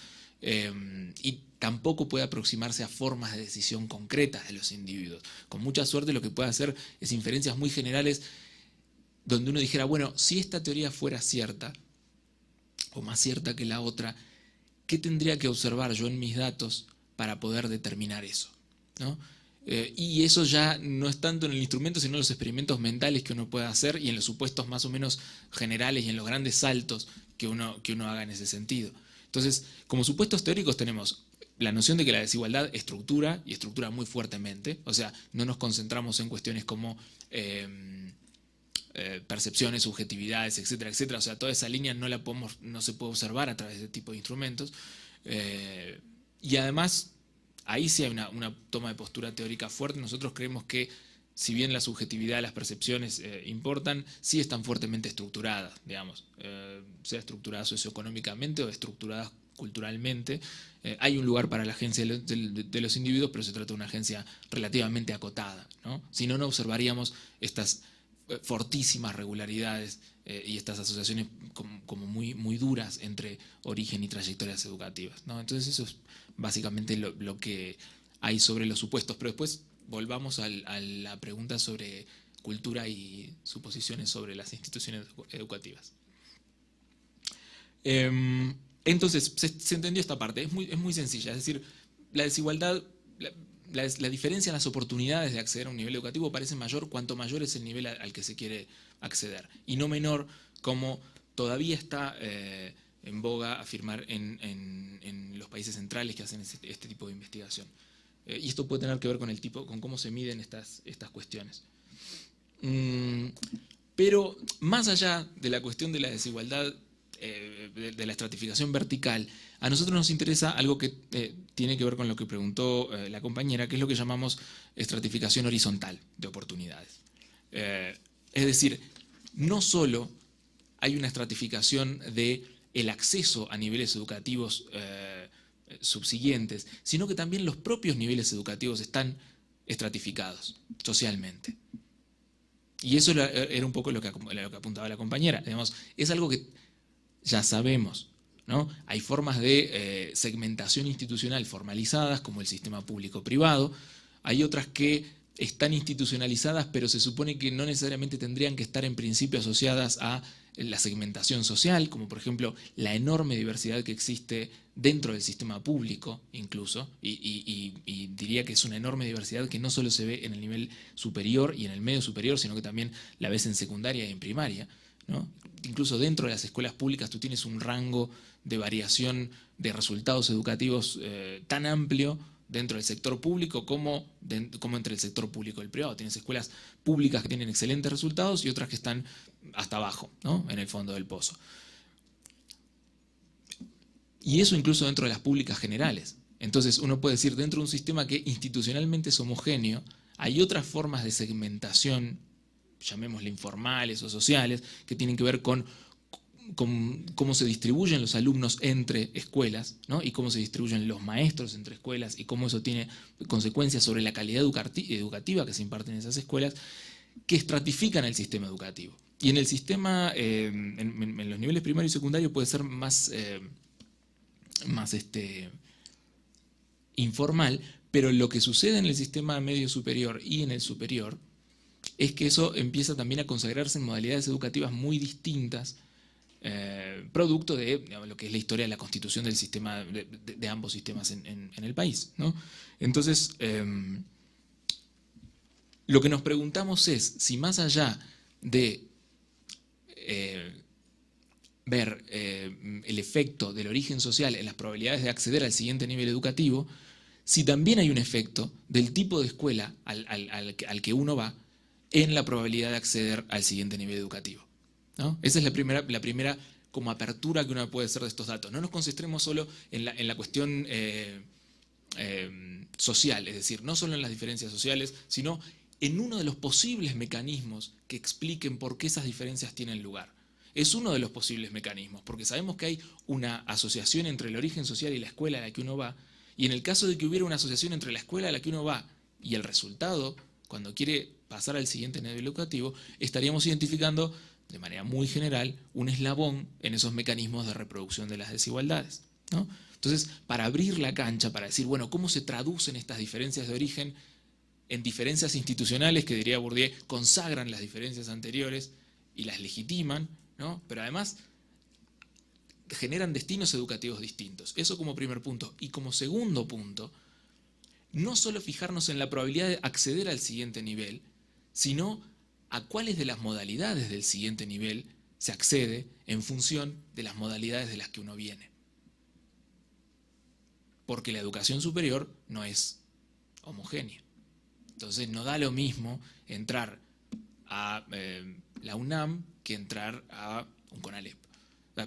Y tampoco puede aproximarse a formas de decisión concretas de los individuos. Con mucha suerte lo que puede hacer es inferencias muy generales donde uno dijera, bueno, si esta teoría fuera cierta, o más cierta que la otra, ¿qué tendría que observar yo en mis datos para poder determinar eso? ¿No? Y eso ya no es tanto en el instrumento, sino en los experimentos mentales que uno puede hacer y en los supuestos más o menos generales y en los grandes saltos que uno haga en ese sentido. Entonces, como supuestos teóricos tenemos la noción de que la desigualdad estructura, y estructura muy fuertemente. O sea, no nos concentramos en cuestiones como percepciones, subjetividades, etcétera, etcétera. O sea, toda esa línea no se puede observar a través de este tipo de instrumentos. Y además, ahí sí hay una toma de postura teórica fuerte. Nosotros creemos que, si bien la subjetividad, las percepciones importan, sí están fuertemente estructuradas, digamos, sea estructuradas socioeconómicamente o estructuradas culturalmente. Hay un lugar para la agencia de los individuos, pero se trata de una agencia relativamente acotada, ¿no? Si no, no observaríamos estas fortísimas regularidades y estas asociaciones como muy, muy duras entre origen y trayectorias educativas, ¿no? Entonces eso es básicamente lo que hay sobre los supuestos. Pero después volvamos a la pregunta sobre cultura y suposiciones sobre las instituciones educativas. Entonces, se entendió esta parte, es muy sencilla. Es decir, la desigualdad, la diferencia en las oportunidades de acceder a un nivel educativo parece mayor cuanto mayor es el nivel al que se quiere acceder, y no menor como todavía está en boga afirmar en los países centrales que hacen este tipo de investigación. Y esto puede tener que ver con cómo se miden estas cuestiones. Pero más allá de la cuestión de la desigualdad, de la estratificación vertical, a nosotros nos interesa algo que tiene que ver con lo que preguntó la compañera, que es lo que llamamos estratificación horizontal de oportunidades. Es decir, no solo hay una estratificación del acceso a niveles educativos subsiguientes, sino que también los propios niveles educativos están estratificados socialmente. Y eso era un poco lo que apuntaba la compañera. Digamos, es algo que ya sabemos, ¿no? Hay formas de segmentación institucional formalizadas, como el sistema público-privado. Hay otras que están institucionalizadas, pero se supone que no necesariamente tendrían que estar en principio asociadas a la segmentación social, como por ejemplo la enorme diversidad que existe dentro del sistema público incluso, y diría que es una enorme diversidad que no solo se ve en el nivel superior y en el medio superior, sino que también la ves en secundaria y en primaria, ¿no? Incluso dentro de las escuelas públicas tú tienes un rango de variación de resultados educativos tan amplio dentro del sector público como entre el sector público y el privado. Tienes escuelas públicas que tienen excelentes resultados y otras que están hasta abajo, ¿no? En el fondo del pozo. Y eso incluso dentro de las públicas generales. Entonces uno puede decir, dentro de un sistema que institucionalmente es homogéneo, hay otras formas de segmentación, llamémosle informales o sociales, que tienen que ver con cómo se distribuyen los alumnos entre escuelas, ¿no? Y cómo se distribuyen los maestros entre escuelas y cómo eso tiene consecuencias sobre la calidad educativa que se imparte en esas escuelas, que estratifican el sistema educativo. Y en el sistema, en los niveles primario y secundario puede ser más informal, pero lo que sucede en el sistema medio superior y en el superior es que eso empieza también a consagrarse en modalidades educativas muy distintas, producto de, digamos, lo que es la historia de la constitución del sistema, de ambos sistemas en el país, ¿no? Entonces, lo que nos preguntamos es si más allá de ver el efecto del origen social en las probabilidades de acceder al siguiente nivel educativo, si también hay un efecto del tipo de escuela al que uno va en la probabilidad de acceder al siguiente nivel educativo, ¿no? Esa es la primera como apertura que uno puede hacer de estos datos. No nos concentremos solo en la cuestión social, es decir, no solo en las diferencias sociales, sino en uno de los posibles mecanismos que expliquen por qué esas diferencias tienen lugar. Es uno de los posibles mecanismos, porque sabemos que hay una asociación entre el origen social y la escuela a la que uno va, y en el caso de que hubiera una asociación entre la escuela a la que uno va y el resultado, cuando quiere pasar al siguiente nivel educativo, estaríamos identificando de manera muy general un eslabón en esos mecanismos de reproducción de las desigualdades, ¿no? Entonces, para abrir la cancha, para decir, bueno, ¿cómo se traducen estas diferencias de origen en diferencias institucionales que, diría Bourdieu, consagran las diferencias anteriores y las legitiman, ¿no? Pero además generan destinos educativos distintos? Eso como primer punto. Y como segundo punto, no solo fijarnos en la probabilidad de acceder al siguiente nivel, sino a cuáles de las modalidades del siguiente nivel se accede en función de las modalidades de las que uno viene. Porque la educación superior no es homogénea. Entonces no da lo mismo entrar a la UNAM que entrar a un CONALEP.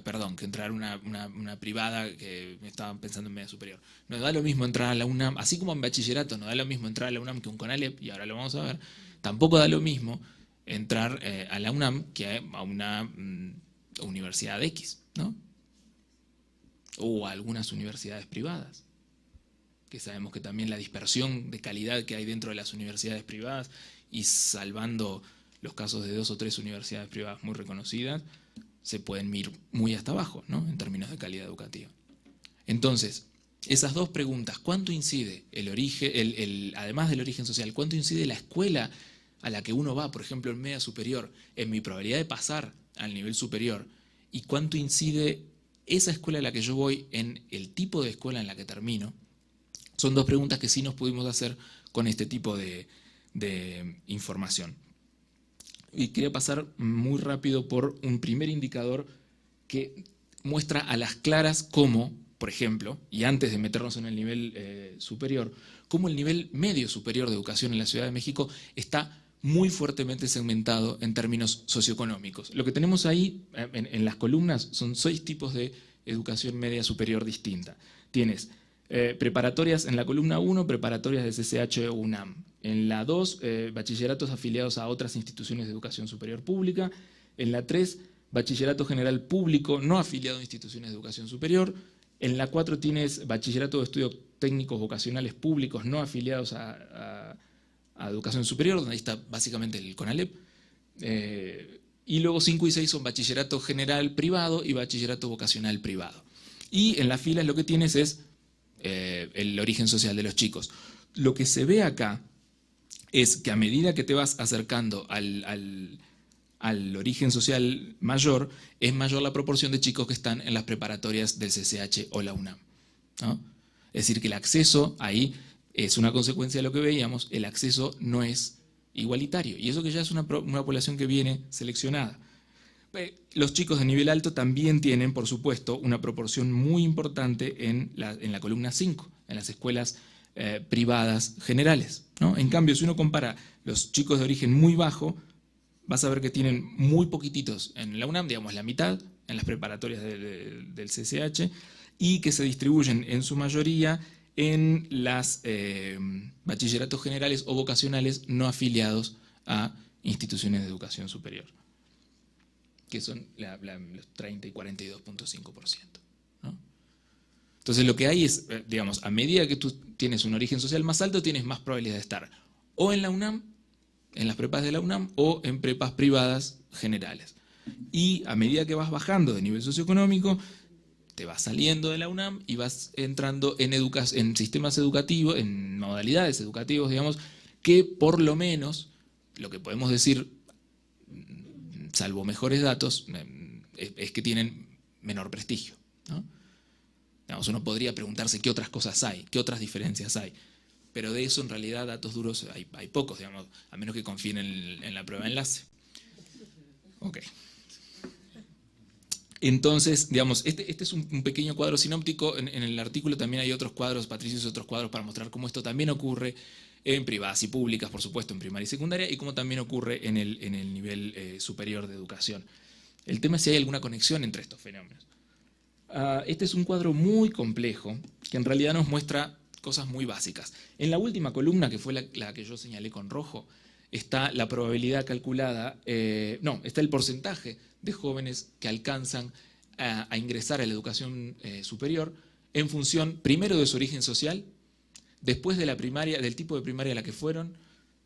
Perdón, que entrar a una privada que estaban pensando en media superior. No da lo mismo entrar a la UNAM, así como en bachillerato no da lo mismo entrar a la UNAM que un CONALEP, y ahora lo vamos a ver, tampoco da lo mismo entrar a la UNAM que a una universidad X, ¿no? O a algunas universidades privadas, que sabemos que también la dispersión de calidad que hay dentro de las universidades privadas, y salvando los casos de 2 o 3 universidades privadas muy reconocidas, se pueden ir muy hasta abajo, ¿no? En términos de calidad educativa. Entonces, esas dos preguntas, ¿cuánto incide el origen, además del origen social, cuánto incide la escuela a la que uno va, por ejemplo, en media superior, en mi probabilidad de pasar al nivel superior, y cuánto incide esa escuela a la que yo voy en el tipo de escuela en la que termino? Son dos preguntas que sí nos pudimos hacer con este tipo de información. Y quería pasar muy rápido por un primer indicador que muestra a las claras cómo, por ejemplo, y antes de meternos en el nivel superior, cómo el nivel medio superior de educación en la Ciudad de México está muy fuertemente segmentado en términos socioeconómicos. Lo que tenemos ahí en las columnas son 6 tipos de educación media superior distinta. Tienes preparatorias en la columna 1, preparatorias de CCH o UNAM. En la 2, bachilleratos afiliados a otras instituciones de educación superior pública. En la 3, bachillerato general público no afiliado a instituciones de educación superior. En la 4 tienes bachillerato de estudios técnicos vocacionales públicos no afiliados a educación superior, donde ahí está básicamente el CONALEP. Y luego 5 y 6 son bachillerato general privado y bachillerato vocacional privado. Y en las filas lo que tienes es el origen social de los chicos. Lo que se ve acá es que a medida que te vas acercando al al origen social mayor, es mayor la proporción de chicos que están en las preparatorias del CCH o la UNAM, ¿no? Es decir, que el acceso ahí es una consecuencia de lo que veíamos, el acceso no es igualitario, y eso que ya es una población que viene seleccionada. Los chicos de nivel alto también tienen, por supuesto, una proporción muy importante en la columna 5, en las escuelas privadas generales, ¿no? En cambio, si uno compara los chicos de origen muy bajo, vas a ver que tienen muy poquititos en la UNAM, digamos la mitad, en las preparatorias del CCH, y que se distribuyen en su mayoría en las bachilleratos generales o vocacionales no afiliados a instituciones de educación superior, que son los 30 y 42.5%, ¿no? Entonces lo que hay es, digamos, a medida que tú tienes un origen social más alto, tienes más probabilidad de estar o en la UNAM, en las prepas de la UNAM, o en prepas privadas generales. Y a medida que vas bajando de nivel socioeconómico, te vas saliendo de la UNAM y vas entrando en sistemas educativos, en modalidades educativas, digamos, que por lo menos, lo que podemos decir, salvo mejores datos, es que tienen menor prestigio, ¿no? Digamos, uno podría preguntarse qué otras cosas hay, qué otras diferencias hay, pero de eso en realidad datos duros hay pocos, digamos, a menos que confíen en la prueba de enlace. Ok. Entonces, digamos, este es un pequeño cuadro sinóptico. En el artículo también hay otros cuadros, Patricio hizo otros cuadros para mostrar cómo esto también ocurre en privadas y públicas, por supuesto, en primaria y secundaria, y cómo también ocurre en el nivel superior de educación. El tema es si hay alguna conexión entre estos fenómenos. Este es un cuadro muy complejo, que en realidad nos muestra cosas muy básicas. En la última columna, que fue la que yo señalé con rojo, está la probabilidad calculada, está el porcentaje de jóvenes que alcanzan a ingresar a la educación superior en función, primero, de su origen social, después de la primaria, del tipo de primaria a la que fueron,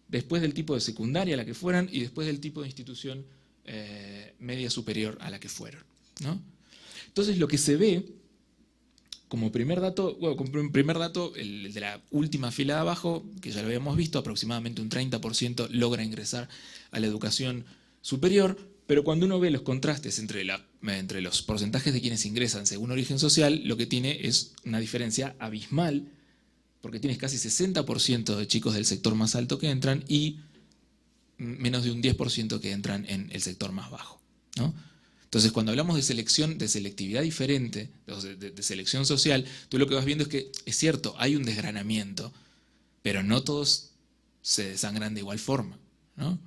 después del tipo de secundaria a la que fueran y después del tipo de institución media superior a la que fueron, ¿no? Entonces lo que se ve como primer dato, el de la última fila de abajo, que ya lo habíamos visto, aproximadamente un 30% logra ingresar a la educación superior, pero cuando uno ve los contrastes entre los porcentajes de quienes ingresan según origen social, lo que tiene es una diferencia abismal, porque tienes casi 60% de chicos del sector más alto que entran y menos de un 10% que entran en el sector más bajo, ¿no? Entonces, cuando hablamos de selección, de selectividad diferente, de selección social, tú lo que vas viendo es que, es cierto, hay un desgranamiento, pero no todos se desangran de igual forma, ¿no?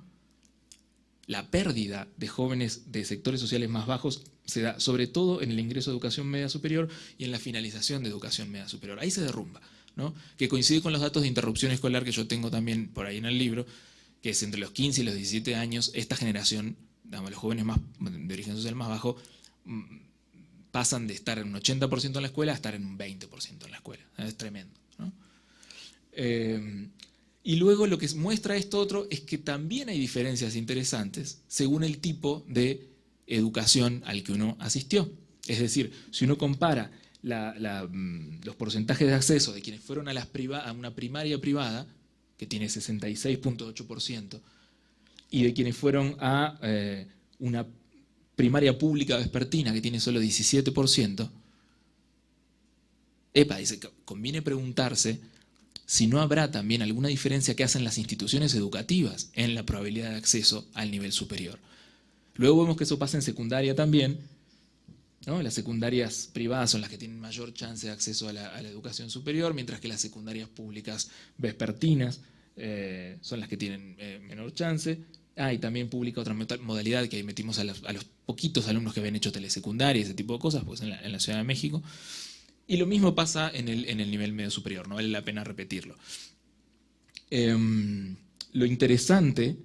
La pérdida de jóvenes de sectores sociales más bajos se da sobre todo en el ingreso a educación media superior y en la finalización de educación media superior. Ahí se derrumba, ¿no? Que coincide con los datos de interrupción escolar que yo tengo también por ahí en el libro, que es entre los 15 y los 17 años, esta generación, los jóvenes de origen social más bajo, pasan de estar en un 80% en la escuela a estar en un 20% en la escuela. Es tremendo, ¿no? Y luego lo que muestra esto otro es que también hay diferencias interesantes según el tipo de educación al que uno asistió. Es decir, si uno compara los porcentajes de acceso de quienes fueron a una primaria privada, que tiene 66.8%, y de quienes fueron a una primaria pública vespertina, que tiene solo 17%, conviene preguntarse si no habrá también alguna diferencia que hacen las instituciones educativas en la probabilidad de acceso al nivel superior. Luego vemos que eso pasa en secundaria también, ¿no? Las secundarias privadas son las que tienen mayor chance de acceso a la educación superior, mientras que las secundarias públicas vespertinas son las que tienen menor chance. Y también publica otra modalidad que ahí metimos a los poquitos alumnos que habían hecho telesecundaria y ese tipo de cosas, pues en la Ciudad de México. Y lo mismo pasa en el nivel medio superior, no vale la pena repetirlo. Lo interesante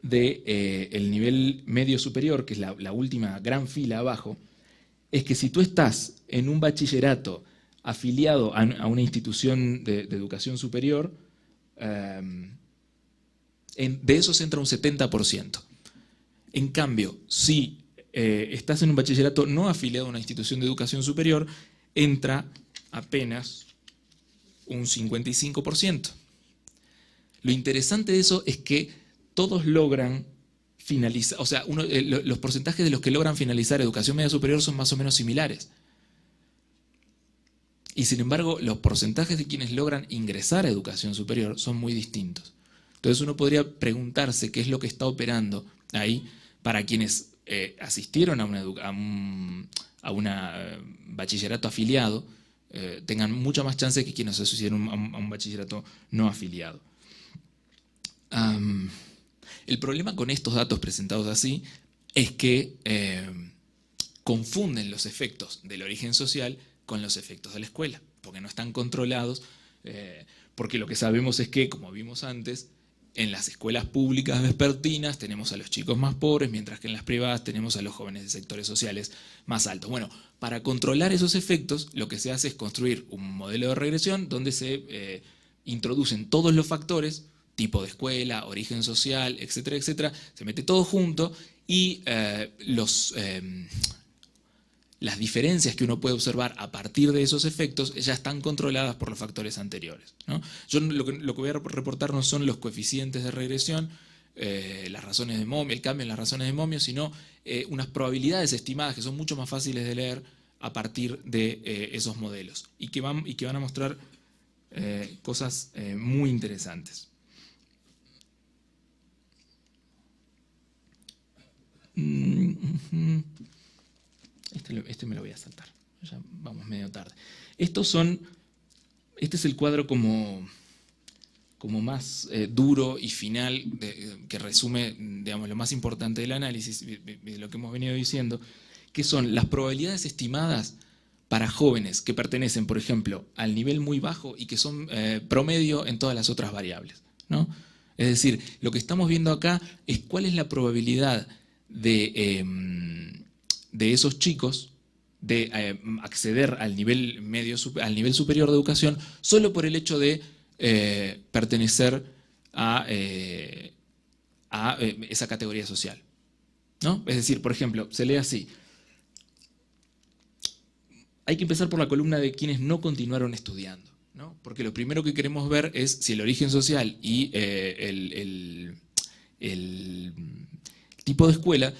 del nivel medio superior, que es la última gran fila abajo, es que si tú estás en un bachillerato afiliado a una institución de educación superior, de esos entra un 70%. En cambio, si estás en un bachillerato no afiliado a una institución de educación superior, entra apenas un 55%. Lo interesante de eso es que todos logran o sea, los porcentajes de los que logran finalizar educación media superior son más o menos similares. Y sin embargo, los porcentajes de quienes logran ingresar a educación superior son muy distintos. Entonces uno podría preguntarse qué es lo que está operando ahí para quienes asistieron a un bachillerato afiliado, tengan mucha más chance que quienes asistieron a un bachillerato no afiliado. El problema con estos datos presentados así es que confunden los efectos del origen social con los efectos de la escuela, porque no están controlados, porque lo que sabemos es que, como vimos antes, en las escuelas públicas vespertinas tenemos a los chicos más pobres, mientras que en las privadas tenemos a los jóvenes de sectores sociales más altos. Bueno, para controlar esos efectos, lo que se hace es construir un modelo de regresión donde se introducen todos los factores, tipo de escuela, origen social, etcétera, etcétera, se mete todo junto y las diferencias que uno puede observar a partir de esos efectos ya están controladas por los factores anteriores, ¿no? Yo lo que voy a reportar no son los coeficientes de regresión, las razones de Momio, el cambio en las razones de Momio, sino unas probabilidades estimadas que son mucho más fáciles de leer a partir de esos modelos y que van a mostrar cosas muy interesantes. Este me lo voy a saltar, ya vamos medio tarde. Este es el cuadro como más duro y final, que resume, digamos, lo más importante del análisis, de lo que hemos venido diciendo, que son las probabilidades estimadas para jóvenes que pertenecen, por ejemplo, al nivel muy bajo y que son promedio en todas las otras variables, ¿no? Es decir, lo que estamos viendo acá es cuál es la probabilidad de esos chicos de acceder al nivel al nivel superior de educación solo por el hecho de pertenecer a esa categoría social, ¿no? Es decir, por ejemplo, se lee así: hay que empezar por la columna de quienes no continuaron estudiando, ¿no? Porque lo primero que queremos ver es si el origen social y el tipo de escuela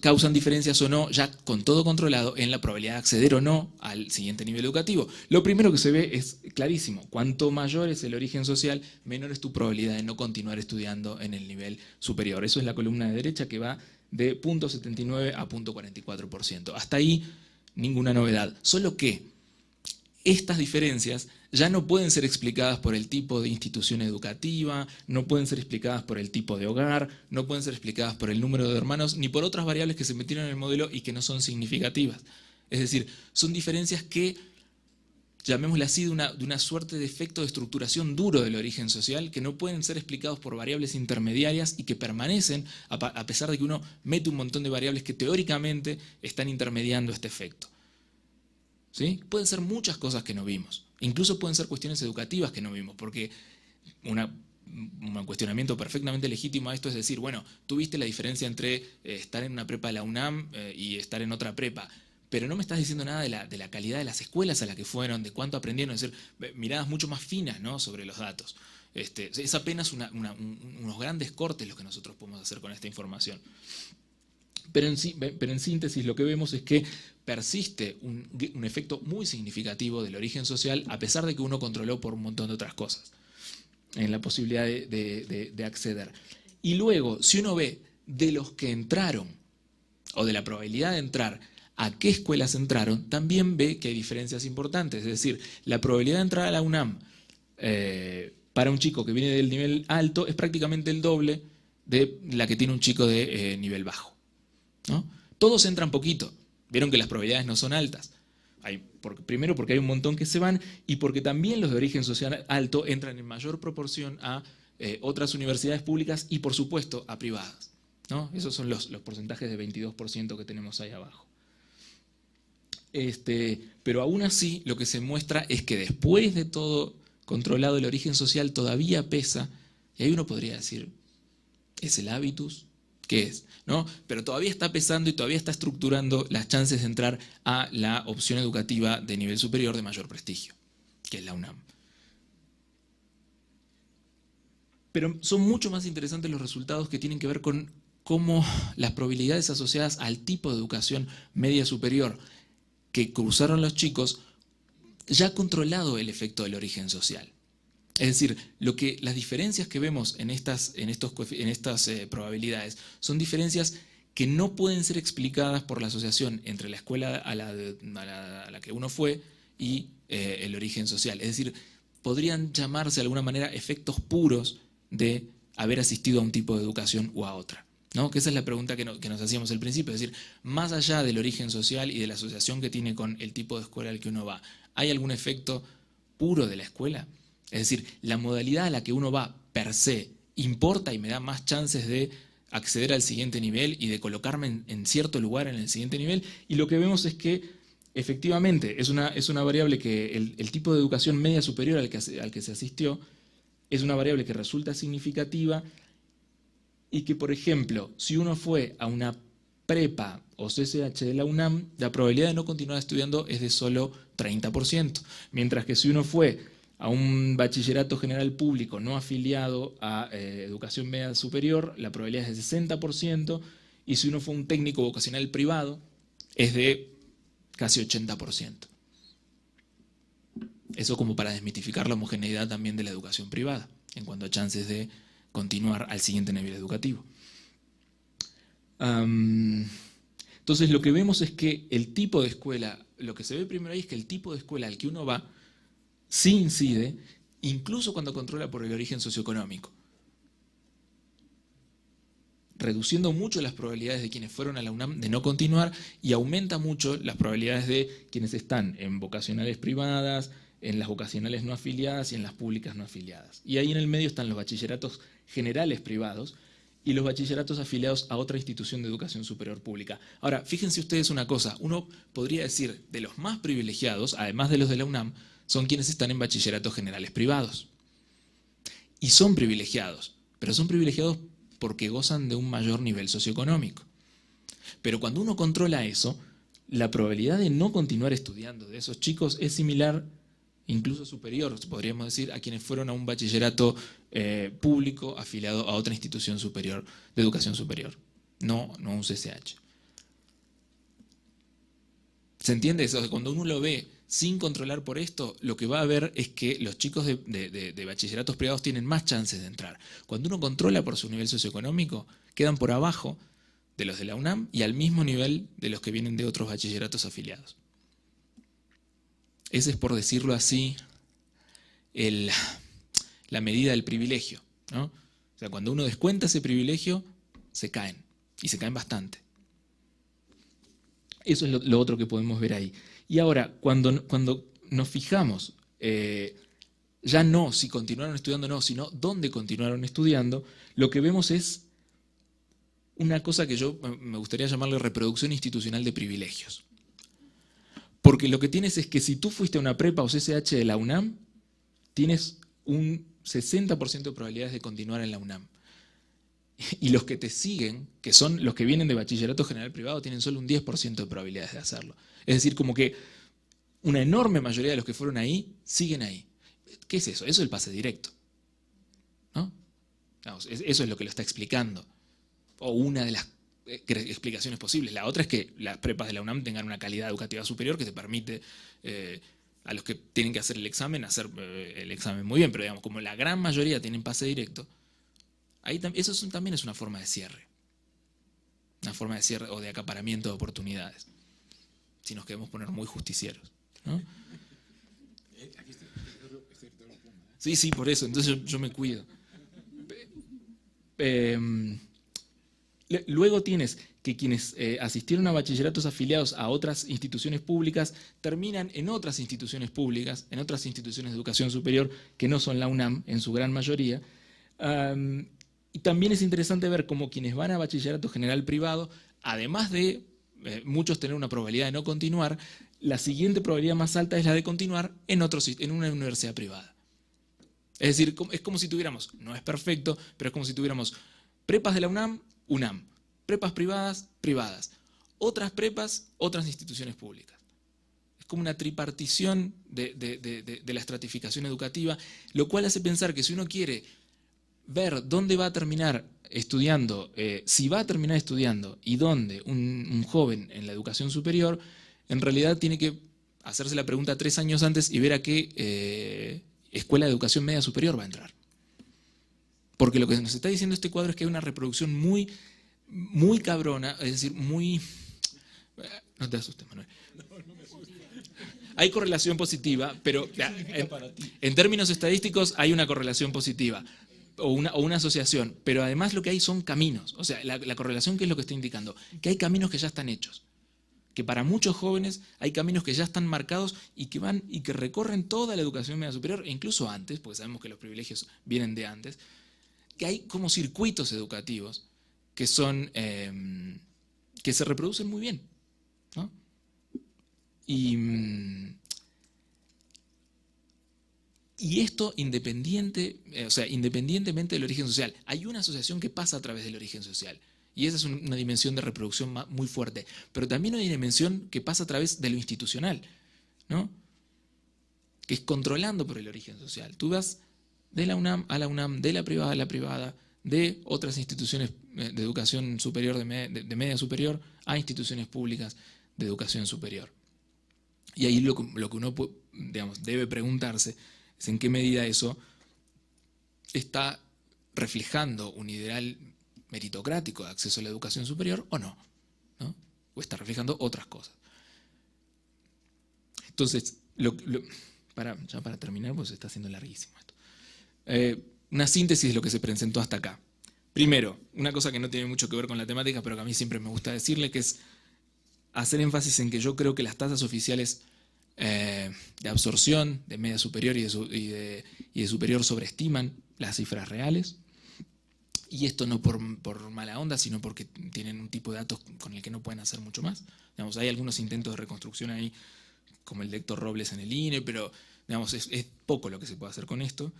causan diferencias o no, ya con todo controlado, en la probabilidad de acceder o no al siguiente nivel educativo. Lo primero que se ve es clarísimo: cuanto mayor es el origen social, menor es tu probabilidad de no continuar estudiando en el nivel superior. Eso es la columna de derecha, que va de 0.79 a 0.44%. Hasta ahí ninguna novedad, solo que estas diferencias ya no pueden ser explicadas por el tipo de institución educativa, no pueden ser explicadas por el tipo de hogar, no pueden ser explicadas por el número de hermanos, ni por otras variables que se metieron en el modelo y que no son significativas. Es decir, son diferencias que, llamémosle así, de una suerte de efecto de estructuración duro del origen social, que no pueden ser explicados por variables intermediarias y que permanecen a pesar de que uno mete un montón de variables que teóricamente están intermediando este efecto. ¿Sí? Pueden ser muchas cosas que no vimos, incluso pueden ser cuestiones educativas que no vimos, porque un cuestionamiento perfectamente legítimo a esto es decir, bueno, tú viste la diferencia entre estar en una prepa de la UNAM y estar en otra prepa, pero no me estás diciendo nada de la calidad de las escuelas a las que fueron, de cuánto aprendieron, es decir, miradas mucho más finas, ¿no?, sobre los datos. Es apenas unos grandes cortes los que nosotros podemos hacer con esta información. Pero en síntesis lo que vemos es que persiste un efecto muy significativo del origen social, a pesar de que uno controló por un montón de otras cosas, en la posibilidad de acceder. Y luego, si uno ve de los que entraron, o de la probabilidad de entrar, a qué escuelas entraron, también ve que hay diferencias importantes. Es decir, la probabilidad de entrar a la UNAM para un chico que viene del nivel alto es prácticamente el doble de la que tiene un chico de nivel bajo, ¿no? Todos entran poquito. Vieron que las probabilidades no son altas. Primero porque hay un montón que se van y porque también los de origen social alto entran en mayor proporción a otras universidades públicas y, por supuesto, a privadas, ¿no? Esos son los porcentajes de 22% que tenemos ahí abajo. Pero aún así lo que se muestra es que después de todo controlado, el origen social todavía pesa, y ahí uno podría decir, ¿es el hábitus? ¿Qué es? ¿No? Pero todavía está pesando y todavía está estructurando las chances de entrar a la opción educativa de nivel superior de mayor prestigio, que es la UNAM. Pero son mucho más interesantes los resultados que tienen que ver con cómo las probabilidades asociadas al tipo de educación media superior que cruzaron los chicos ya ha controlado el efecto del origen social. Es decir, las diferencias que vemos en estas probabilidades son diferencias que no pueden ser explicadas por la asociación entre la escuela a la que uno fue y el origen social. Es decir, podrían llamarse de alguna manera efectos puros de haber asistido a un tipo de educación u a otra, ¿no? Que esa es la pregunta que nos hacíamos al principio. Es decir, más allá del origen social y de la asociación que tiene con el tipo de escuela al que uno va, ¿hay algún efecto puro de la escuela? Es decir, la modalidad a la que uno va per se importa y me da más chances de acceder al siguiente nivel y de colocarme en cierto lugar en el siguiente nivel. Y lo que vemos es que efectivamente es una variable que el tipo de educación media superior al que se asistió es una variable que resulta significativa y que, por ejemplo, si uno fue a una prepa o CCH de la UNAM, la probabilidad de no continuar estudiando es de solo 30%, mientras que si uno fue a un bachillerato general público no afiliado a educación media superior, la probabilidad es de 60%, y si uno fue a un técnico vocacional privado, es de casi 80%. Eso como para desmitificar la homogeneidad también de la educación privada, en cuanto a chances de continuar al siguiente nivel educativo. Entonces lo que vemos es que el tipo de escuela, lo que se ve primero ahí es que el tipo de escuela al que uno va sí incide, incluso cuando controla por el origen socioeconómico, reduciendo mucho las probabilidades de quienes fueron a la UNAM de no continuar y aumenta mucho las probabilidades de quienes están en vocacionales privadas, en las vocacionales no afiliadas y en las públicas no afiliadas. Y ahí en el medio están los bachilleratos generales privados y los bachilleratos afiliados a otra institución de educación superior pública. Ahora, fíjense ustedes una cosa, uno podría decir de los más privilegiados, además de los de la UNAM, son quienes están en bachilleratos generales privados. Y son privilegiados, pero son privilegiados porque gozan de un mayor nivel socioeconómico. Pero cuando uno controla eso, la probabilidad de no continuar estudiando de esos chicos es similar, incluso superior, podríamos decir, a quienes fueron a un bachillerato público afiliado a otra institución superior de educación superior, no un CCH. ¿Se entiende eso? Cuando uno lo ve sin controlar por esto, lo que va a ver es que los chicos de bachilleratos privados tienen más chances de entrar. Cuando uno controla por su nivel socioeconómico, quedan por abajo de los de la UNAM y al mismo nivel de los que vienen de otros bachilleratos afiliados. Ese es, por decirlo así, la medida del privilegio, ¿no? O sea, cuando uno descuenta ese privilegio, se caen, y se caen bastante. Eso es lo otro que podemos ver ahí. Y ahora, cuando nos fijamos, ya no si continuaron estudiando o no, sino dónde continuaron estudiando, lo que vemos es una cosa que yo me gustaría llamarle reproducción institucional de privilegios. Porque lo que tienes es que si tú fuiste a una prepa o CCH de la UNAM, tienes un 60% de probabilidades de continuar en la UNAM. Y los que te siguen, que son los que vienen de bachillerato general privado, tienen solo un 10% de probabilidades de hacerlo. Es decir, como que una enorme mayoría de los que fueron ahí, siguen ahí. ¿Qué es eso? Eso es el pase directo, ¿no? Vamos, eso es lo que lo está explicando. O una de las explicaciones posibles. La otra es que las prepas de la UNAM tengan una calidad educativa superior que te permite a los que tienen que hacer el examen muy bien, pero digamos, como la gran mayoría tienen pase directo, ahí eso también es una forma de cierre. Una forma de cierre o de acaparamiento de oportunidades. Si nos queremos poner muy justicieros, ¿no? Sí, por eso, entonces yo me cuido. Luego tienes que quienes asistieron a bachilleratos afiliados a otras instituciones públicas terminan en otras instituciones públicas, en otras instituciones de educación superior que no son la UNAM en su gran mayoría. Y también es interesante ver cómo quienes van a bachillerato general privado, además de muchos tener una probabilidad de no continuar, la siguiente probabilidad más alta es la de continuar en una universidad privada. Es decir, es como si tuviéramos, no es perfecto, pero es como si tuviéramos prepas de la UNAM, UNAM, prepas privadas, privadas, otras prepas, otras instituciones públicas. Es como una tripartición de la estratificación educativa, lo cual hace pensar que si uno quiere ver dónde va a terminar estudiando, si va a terminar estudiando y dónde un joven en la educación superior, en realidad tiene que hacerse la pregunta 3 años antes y ver a qué escuela de educación media superior va a entrar. Porque lo que nos está diciendo este cuadro es que hay una reproducción muy, muy cabrona, es decir, muy... No te asustes, Manuel. Hay correlación positiva, pero en términos estadísticos hay una correlación positiva o una asociación, pero además lo que hay son caminos. O sea, la correlación, ¿qué es lo que está indicando? Que hay caminos que ya están hechos. Que para muchos jóvenes hay caminos que ya están marcados y que van y que recorren toda la educación media superior, e incluso antes, porque sabemos que los privilegios vienen de antes, que hay como circuitos educativos que son que se reproducen muy bien, ¿no? Y esto independientemente del origen social. Hay una asociación que pasa a través del origen social. Y esa es una dimensión de reproducción muy fuerte. Pero también hay una dimensión que pasa a través de lo institucional, ¿no? Que es controlando por el origen social. Tú vas de la UNAM a la UNAM, de la privada a la privada, de otras instituciones de educación superior, de media superior, a instituciones públicas de educación superior. Y ahí lo que uno, digamos, debe preguntarse es en qué medida eso está reflejando un ideal meritocrático de acceso a la educación superior o no, ¿no? O está reflejando otras cosas. Entonces, ya para terminar, pues se está haciendo larguísimo esto. Una síntesis de lo que se presentó hasta acá. Primero, una cosa que no tiene mucho que ver con la temática, pero que a mí siempre me gusta decirle, que es hacer énfasis en que yo creo que las tasas oficiales de absorción de media superior y de superior sobreestiman las cifras reales. Y esto no por mala onda, sino porque tienen un tipo de datos con el que no pueden hacer mucho más. Digamos, hay algunos intentos de reconstrucción ahí, como el de Héctor Robles en el INE, pero digamos, es poco lo que se puede hacer con esto.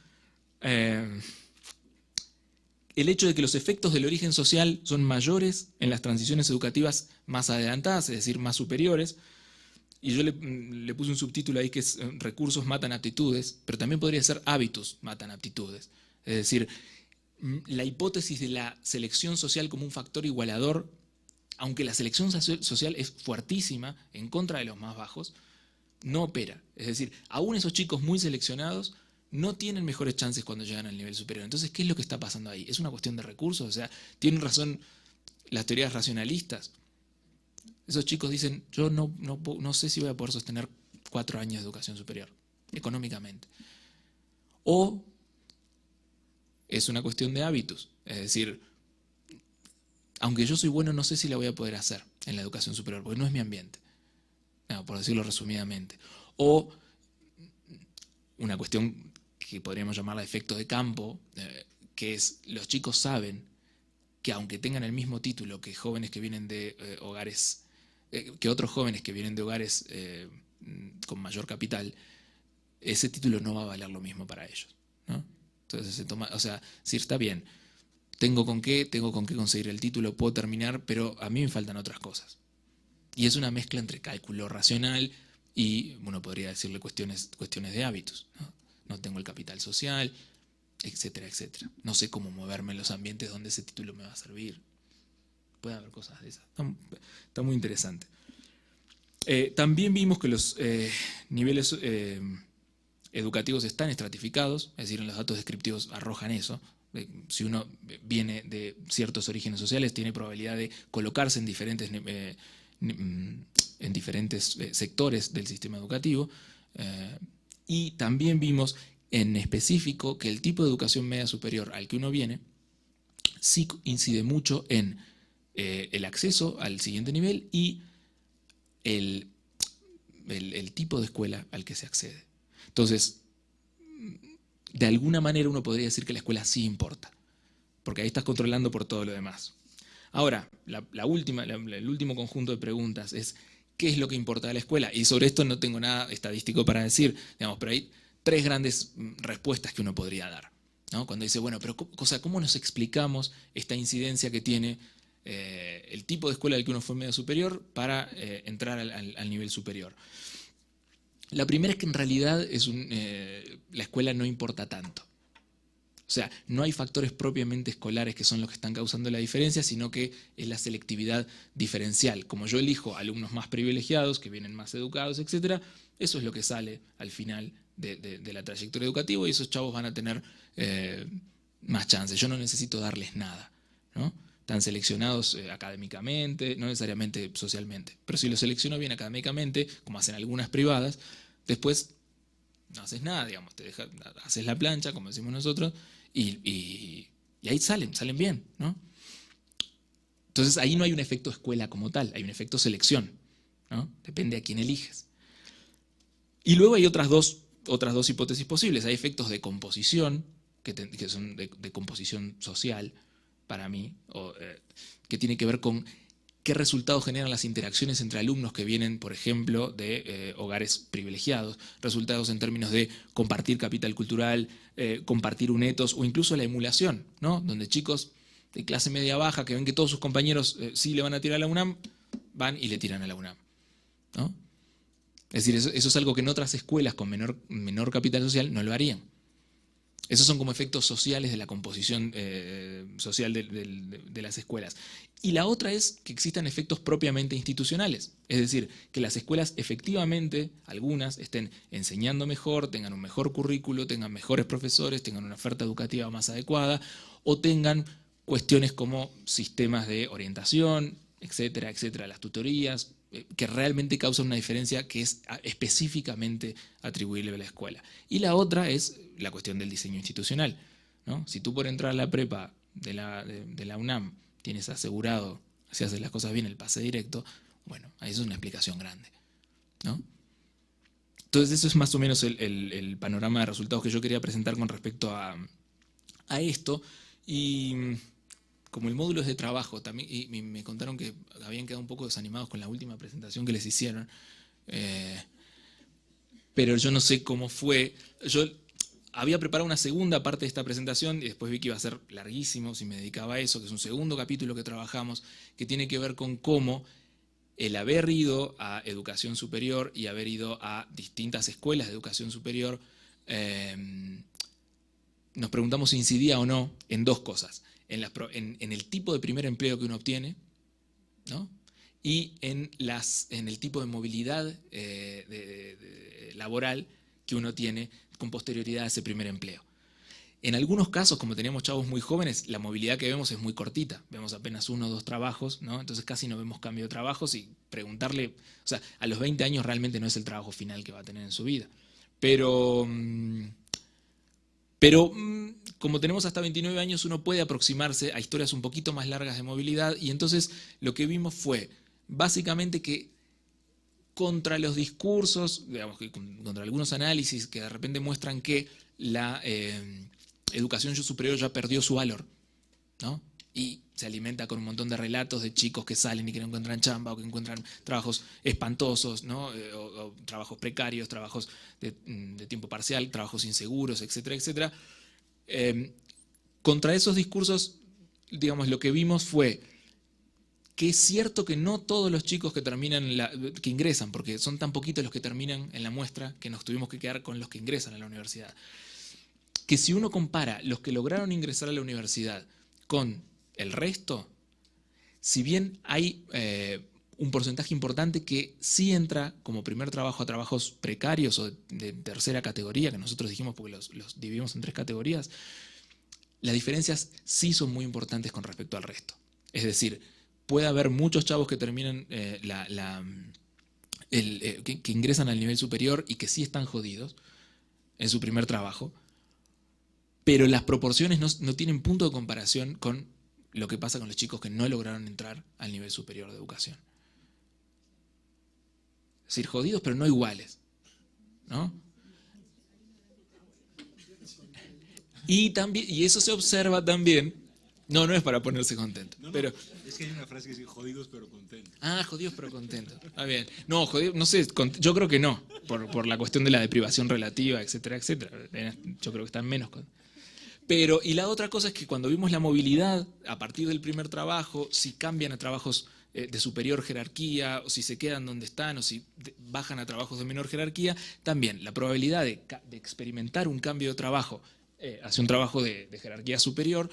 El hecho de que los efectos del origen social son mayores en las transiciones educativas más adelantadas, es decir, más superiores. Y yo le puse un subtítulo ahí que es recursos matan aptitudes, pero también podría ser hábitos matan aptitudes. Es decir, la hipótesis de la selección social como un factor igualador, aunque la selección social es fuertísima en contra de los más bajos, no opera. Es decir, aún esos chicos muy seleccionados no tienen mejores chances cuando llegan al nivel superior. Entonces, ¿qué es lo que está pasando ahí? ¿Es una cuestión de recursos? O sea, ¿tienen razón las teorías racionalistas? Esos chicos dicen, yo no sé si voy a poder sostener 4 años de educación superior, económicamente. O es una cuestión de hábitos. Es decir, aunque yo soy bueno, no sé si la voy a poder hacer en la educación superior, porque no es mi ambiente, por decirlo resumidamente. O una cuestión que podríamos llamarla efecto de campo, que es los chicos saben que aunque tengan el mismo título que jóvenes que vienen de hogares, que otros jóvenes que vienen de hogares con mayor capital, ese título no va a valer lo mismo para ellos, ¿no? Entonces se toma, o sea, si está bien, tengo con qué conseguir el título, puedo terminar, pero a mí me faltan otras cosas. Y es una mezcla entre cálculo racional y, bueno, podría decirle cuestiones de hábitos, ¿no? No tengo el capital social, etcétera, etcétera. No sé cómo moverme en los ambientes donde ese título me va a servir. Puede haber cosas de esas. Está muy interesante. También vimos que los niveles educativos están estratificados, es decir, en los datos descriptivos arrojan eso. Si uno viene de ciertos orígenes sociales, tiene probabilidad de colocarse en diferentes sectores del sistema educativo. Y también vimos en específico que el tipo de educación media superior al que uno viene sí incide mucho en el acceso al siguiente nivel y el tipo de escuela al que se accede. Entonces, de alguna manera uno podría decir que la escuela sí importa, porque ahí estás controlando por todo lo demás. Ahora, el último conjunto de preguntas es ¿qué es lo que importa de la escuela? Y sobre esto no tengo nada estadístico para decir, digamos, pero hay 3 grandes respuestas que uno podría dar, ¿no? Cuando dice, bueno, pero ¿cómo nos explicamos esta incidencia que tiene el tipo de escuela al que uno fue medio superior para entrar al nivel superior? La primera es que en realidad la escuela no importa tanto. O sea, no hay factores propiamente escolares que son los que están causando la diferencia, sino que es la selectividad diferencial. Como yo elijo alumnos más privilegiados, que vienen más educados, etc., eso es lo que sale al final de la trayectoria educativa y esos chavos van a tener más chances. Yo no necesito darles nada, ¿no? Están seleccionados académicamente, no necesariamente socialmente. Pero si los selecciono bien académicamente, como hacen algunas privadas, después no haces nada, digamos, haces la plancha, como decimos nosotros, y ahí salen bien, ¿no? Entonces ahí no hay un efecto escuela como tal, hay un efecto selección, ¿no? Depende a quién eliges. Y luego hay otras dos hipótesis posibles. Hay efectos de composición, que son de composición social, para mí, que tiene que ver con qué resultados generan las interacciones entre alumnos que vienen, por ejemplo, de hogares privilegiados, resultados en términos de compartir capital cultural, compartir un ethos o incluso la emulación, ¿no? Donde chicos de clase media baja que ven que todos sus compañeros sí le van a tirar a la UNAM, van y le tiran a la UNAM, ¿no? Es decir, eso es algo que en otras escuelas con menor capital social no lo harían. Esos son como efectos sociales de la composición social de las escuelas. Y la otra es que existan efectos propiamente institucionales. Es decir, que las escuelas efectivamente, algunas, estén enseñando mejor, tengan un mejor currículo, tengan mejores profesores, tengan una oferta educativa más adecuada, o tengan cuestiones como sistemas de orientación, etcétera, etcétera, las tutorías, que realmente causan una diferencia que es específicamente atribuible a la escuela. Y la otra es la cuestión del diseño institucional, ¿no? Si tú por entrar a la prepa de la UNAM tienes asegurado, si haces las cosas bien, el pase directo, bueno, ahí es una explicación grande, ¿no? Entonces eso es más o menos el panorama de resultados que yo quería presentar con respecto a esto. Y como el módulo es de trabajo, también, y me contaron que habían quedado un poco desanimados con la última presentación que les hicieron, pero yo no sé cómo fue. Yo había preparado una segunda parte de esta presentación y después vi que iba a ser larguísimo si me dedicaba a eso, que es un segundo capítulo que trabajamos, que tiene que ver con cómo el haber ido a educación superior y haber ido a distintas escuelas de educación superior, nos preguntamos si incidía o no en dos cosas. En el tipo de primer empleo que uno obtiene, ¿no? Y en el tipo de movilidad laboral que uno tiene con posterioridad a ese primer empleo. En algunos casos, como teníamos chavos muy jóvenes, la movilidad que vemos es muy cortita. Vemos apenas 1 o 2 trabajos, ¿no? Entonces casi no vemos cambio de trabajos y preguntarle, o sea, a los 20 años realmente no es el trabajo final que va a tener en su vida. Pero como tenemos hasta 29 años, uno puede aproximarse a historias un poquito más largas de movilidad y entonces lo que vimos fue básicamente que contra los discursos, digamos, contra algunos análisis que de repente muestran que la educación superior ya perdió su valor, ¿no? Y se alimenta con un montón de relatos de chicos que salen y que no encuentran chamba o que encuentran trabajos espantosos, ¿no? O trabajos precarios, trabajos de tiempo parcial, trabajos inseguros, etcétera, etcétera. Contra esos discursos, digamos, lo que vimos fue que es cierto que no todos los chicos que ingresan, porque son tan poquitos los que terminan en la muestra que nos tuvimos que quedar con los que ingresan a la universidad, que si uno compara los que lograron ingresar a la universidad con el resto, si bien hay un porcentaje importante que sí entra como primer trabajo a trabajos precarios o de tercera categoría, que nosotros dijimos porque los dividimos en 3 categorías, las diferencias sí son muy importantes con respecto al resto. Es decir, puede haber muchos chavos que terminan, que ingresan al nivel superior y que sí están jodidos en su primer trabajo, pero las proporciones no tienen punto de comparación con lo que pasa con los chicos que no lograron entrar al nivel superior de educación. Es decir, jodidos pero no iguales, ¿no? Y eso se observa también. No es para ponerse contento. No, pero es que hay una frase que dice jodidos pero contentos. Ah, jodidos pero contentos. Está bien. No, jodidos, no sé, yo creo que no, por la cuestión de la deprivación relativa, etcétera, etcétera. Yo creo que están menos contentos. Pero, y la otra cosa es que cuando vimos la movilidad, a partir del primer trabajo, si cambian a trabajos de superior jerarquía, o si se quedan donde están, o si bajan a trabajos de menor jerarquía, también la probabilidad de experimentar un cambio de trabajo hacia un trabajo de jerarquía superior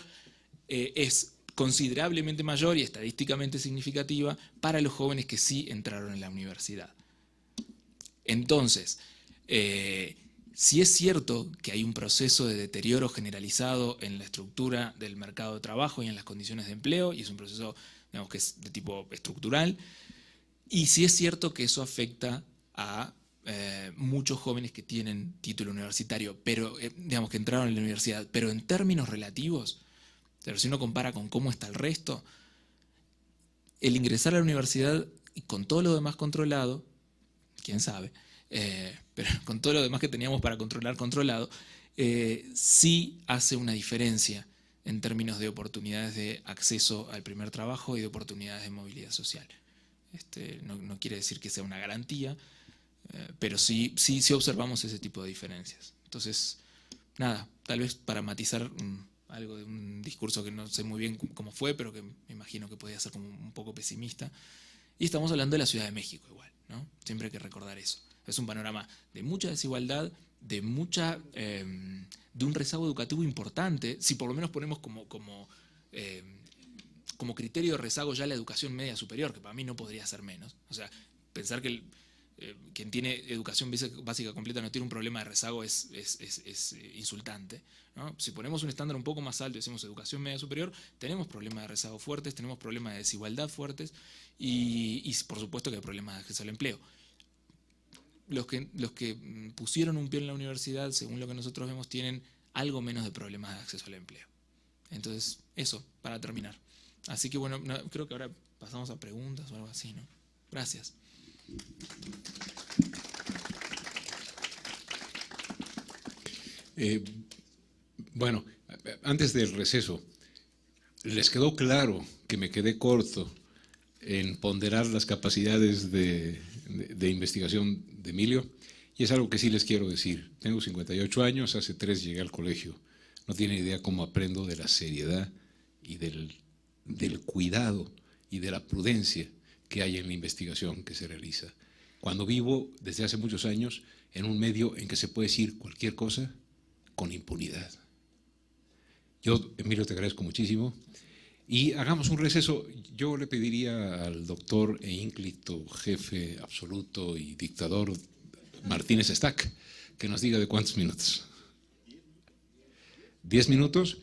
es considerablemente mayor y estadísticamente significativa para los jóvenes que sí entraron en la universidad. Entonces, sí es cierto que hay un proceso de deterioro generalizado en la estructura del mercado de trabajo y en las condiciones de empleo, y es un proceso, digamos, que es de tipo estructural, y sí es cierto que eso afecta a muchos jóvenes que tienen título universitario, pero digamos que entraron en la universidad, pero en términos relativos, pero si uno compara con cómo está el resto, el ingresar a la universidad y con todo lo demás controlado, quién sabe, pero con todo lo demás que teníamos para controlar controlado, sí hace una diferencia en términos de oportunidades de acceso al primer trabajo y de oportunidades de movilidad social. No quiere decir que sea una garantía, pero sí observamos ese tipo de diferencias. Entonces, nada, tal vez para matizar algo de un discurso que no sé muy bien cómo fue, pero que me imagino que podía ser como un poco pesimista. Y estamos hablando de la Ciudad de México igual, ¿no? Siempre hay que recordar eso. Es un panorama de mucha desigualdad, de un rezago educativo importante, si por lo menos ponemos como criterio de rezago ya la educación media superior, que para mí no podría ser menos. O sea, pensar que quien tiene educación básica completa no tiene un problema de rezago es insultante, ¿no? Si ponemos un estándar un poco más alto y decimos educación media superior, tenemos problemas de rezago fuertes, tenemos problemas de desigualdad fuertes y por supuesto que hay problemas de acceso al empleo. Los que pusieron un pie en la universidad, según lo que nosotros vemos, tienen algo menos de problemas de acceso al empleo. Entonces, eso, para terminar. Así que bueno, creo que ahora pasamos a preguntas o algo así, ¿no? Gracias. Bueno, antes del receso, ¿les quedó claro que me quedé corto en ponderar las capacidades de investigación de Emilio? Y es algo que sí les quiero decir. Tengo 58 años, hace 3 llegué al colegio. No tienen idea cómo aprendo de la seriedad y del cuidado y de la prudencia que hay en la investigación que se realiza. Cuando vivo desde hace muchos años en un medio en que se puede decir cualquier cosa con impunidad. Yo, Emilio, te agradezco muchísimo. Y hagamos un receso. Yo le pediría al doctor e ínclito jefe absoluto y dictador Martínez Stack que nos diga de cuántos minutos. 10 minutos.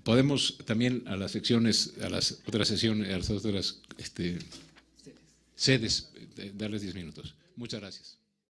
Podemos también a las secciones, a las otras sesiones, a las otras sedes, darles 10 minutos. Muchas gracias.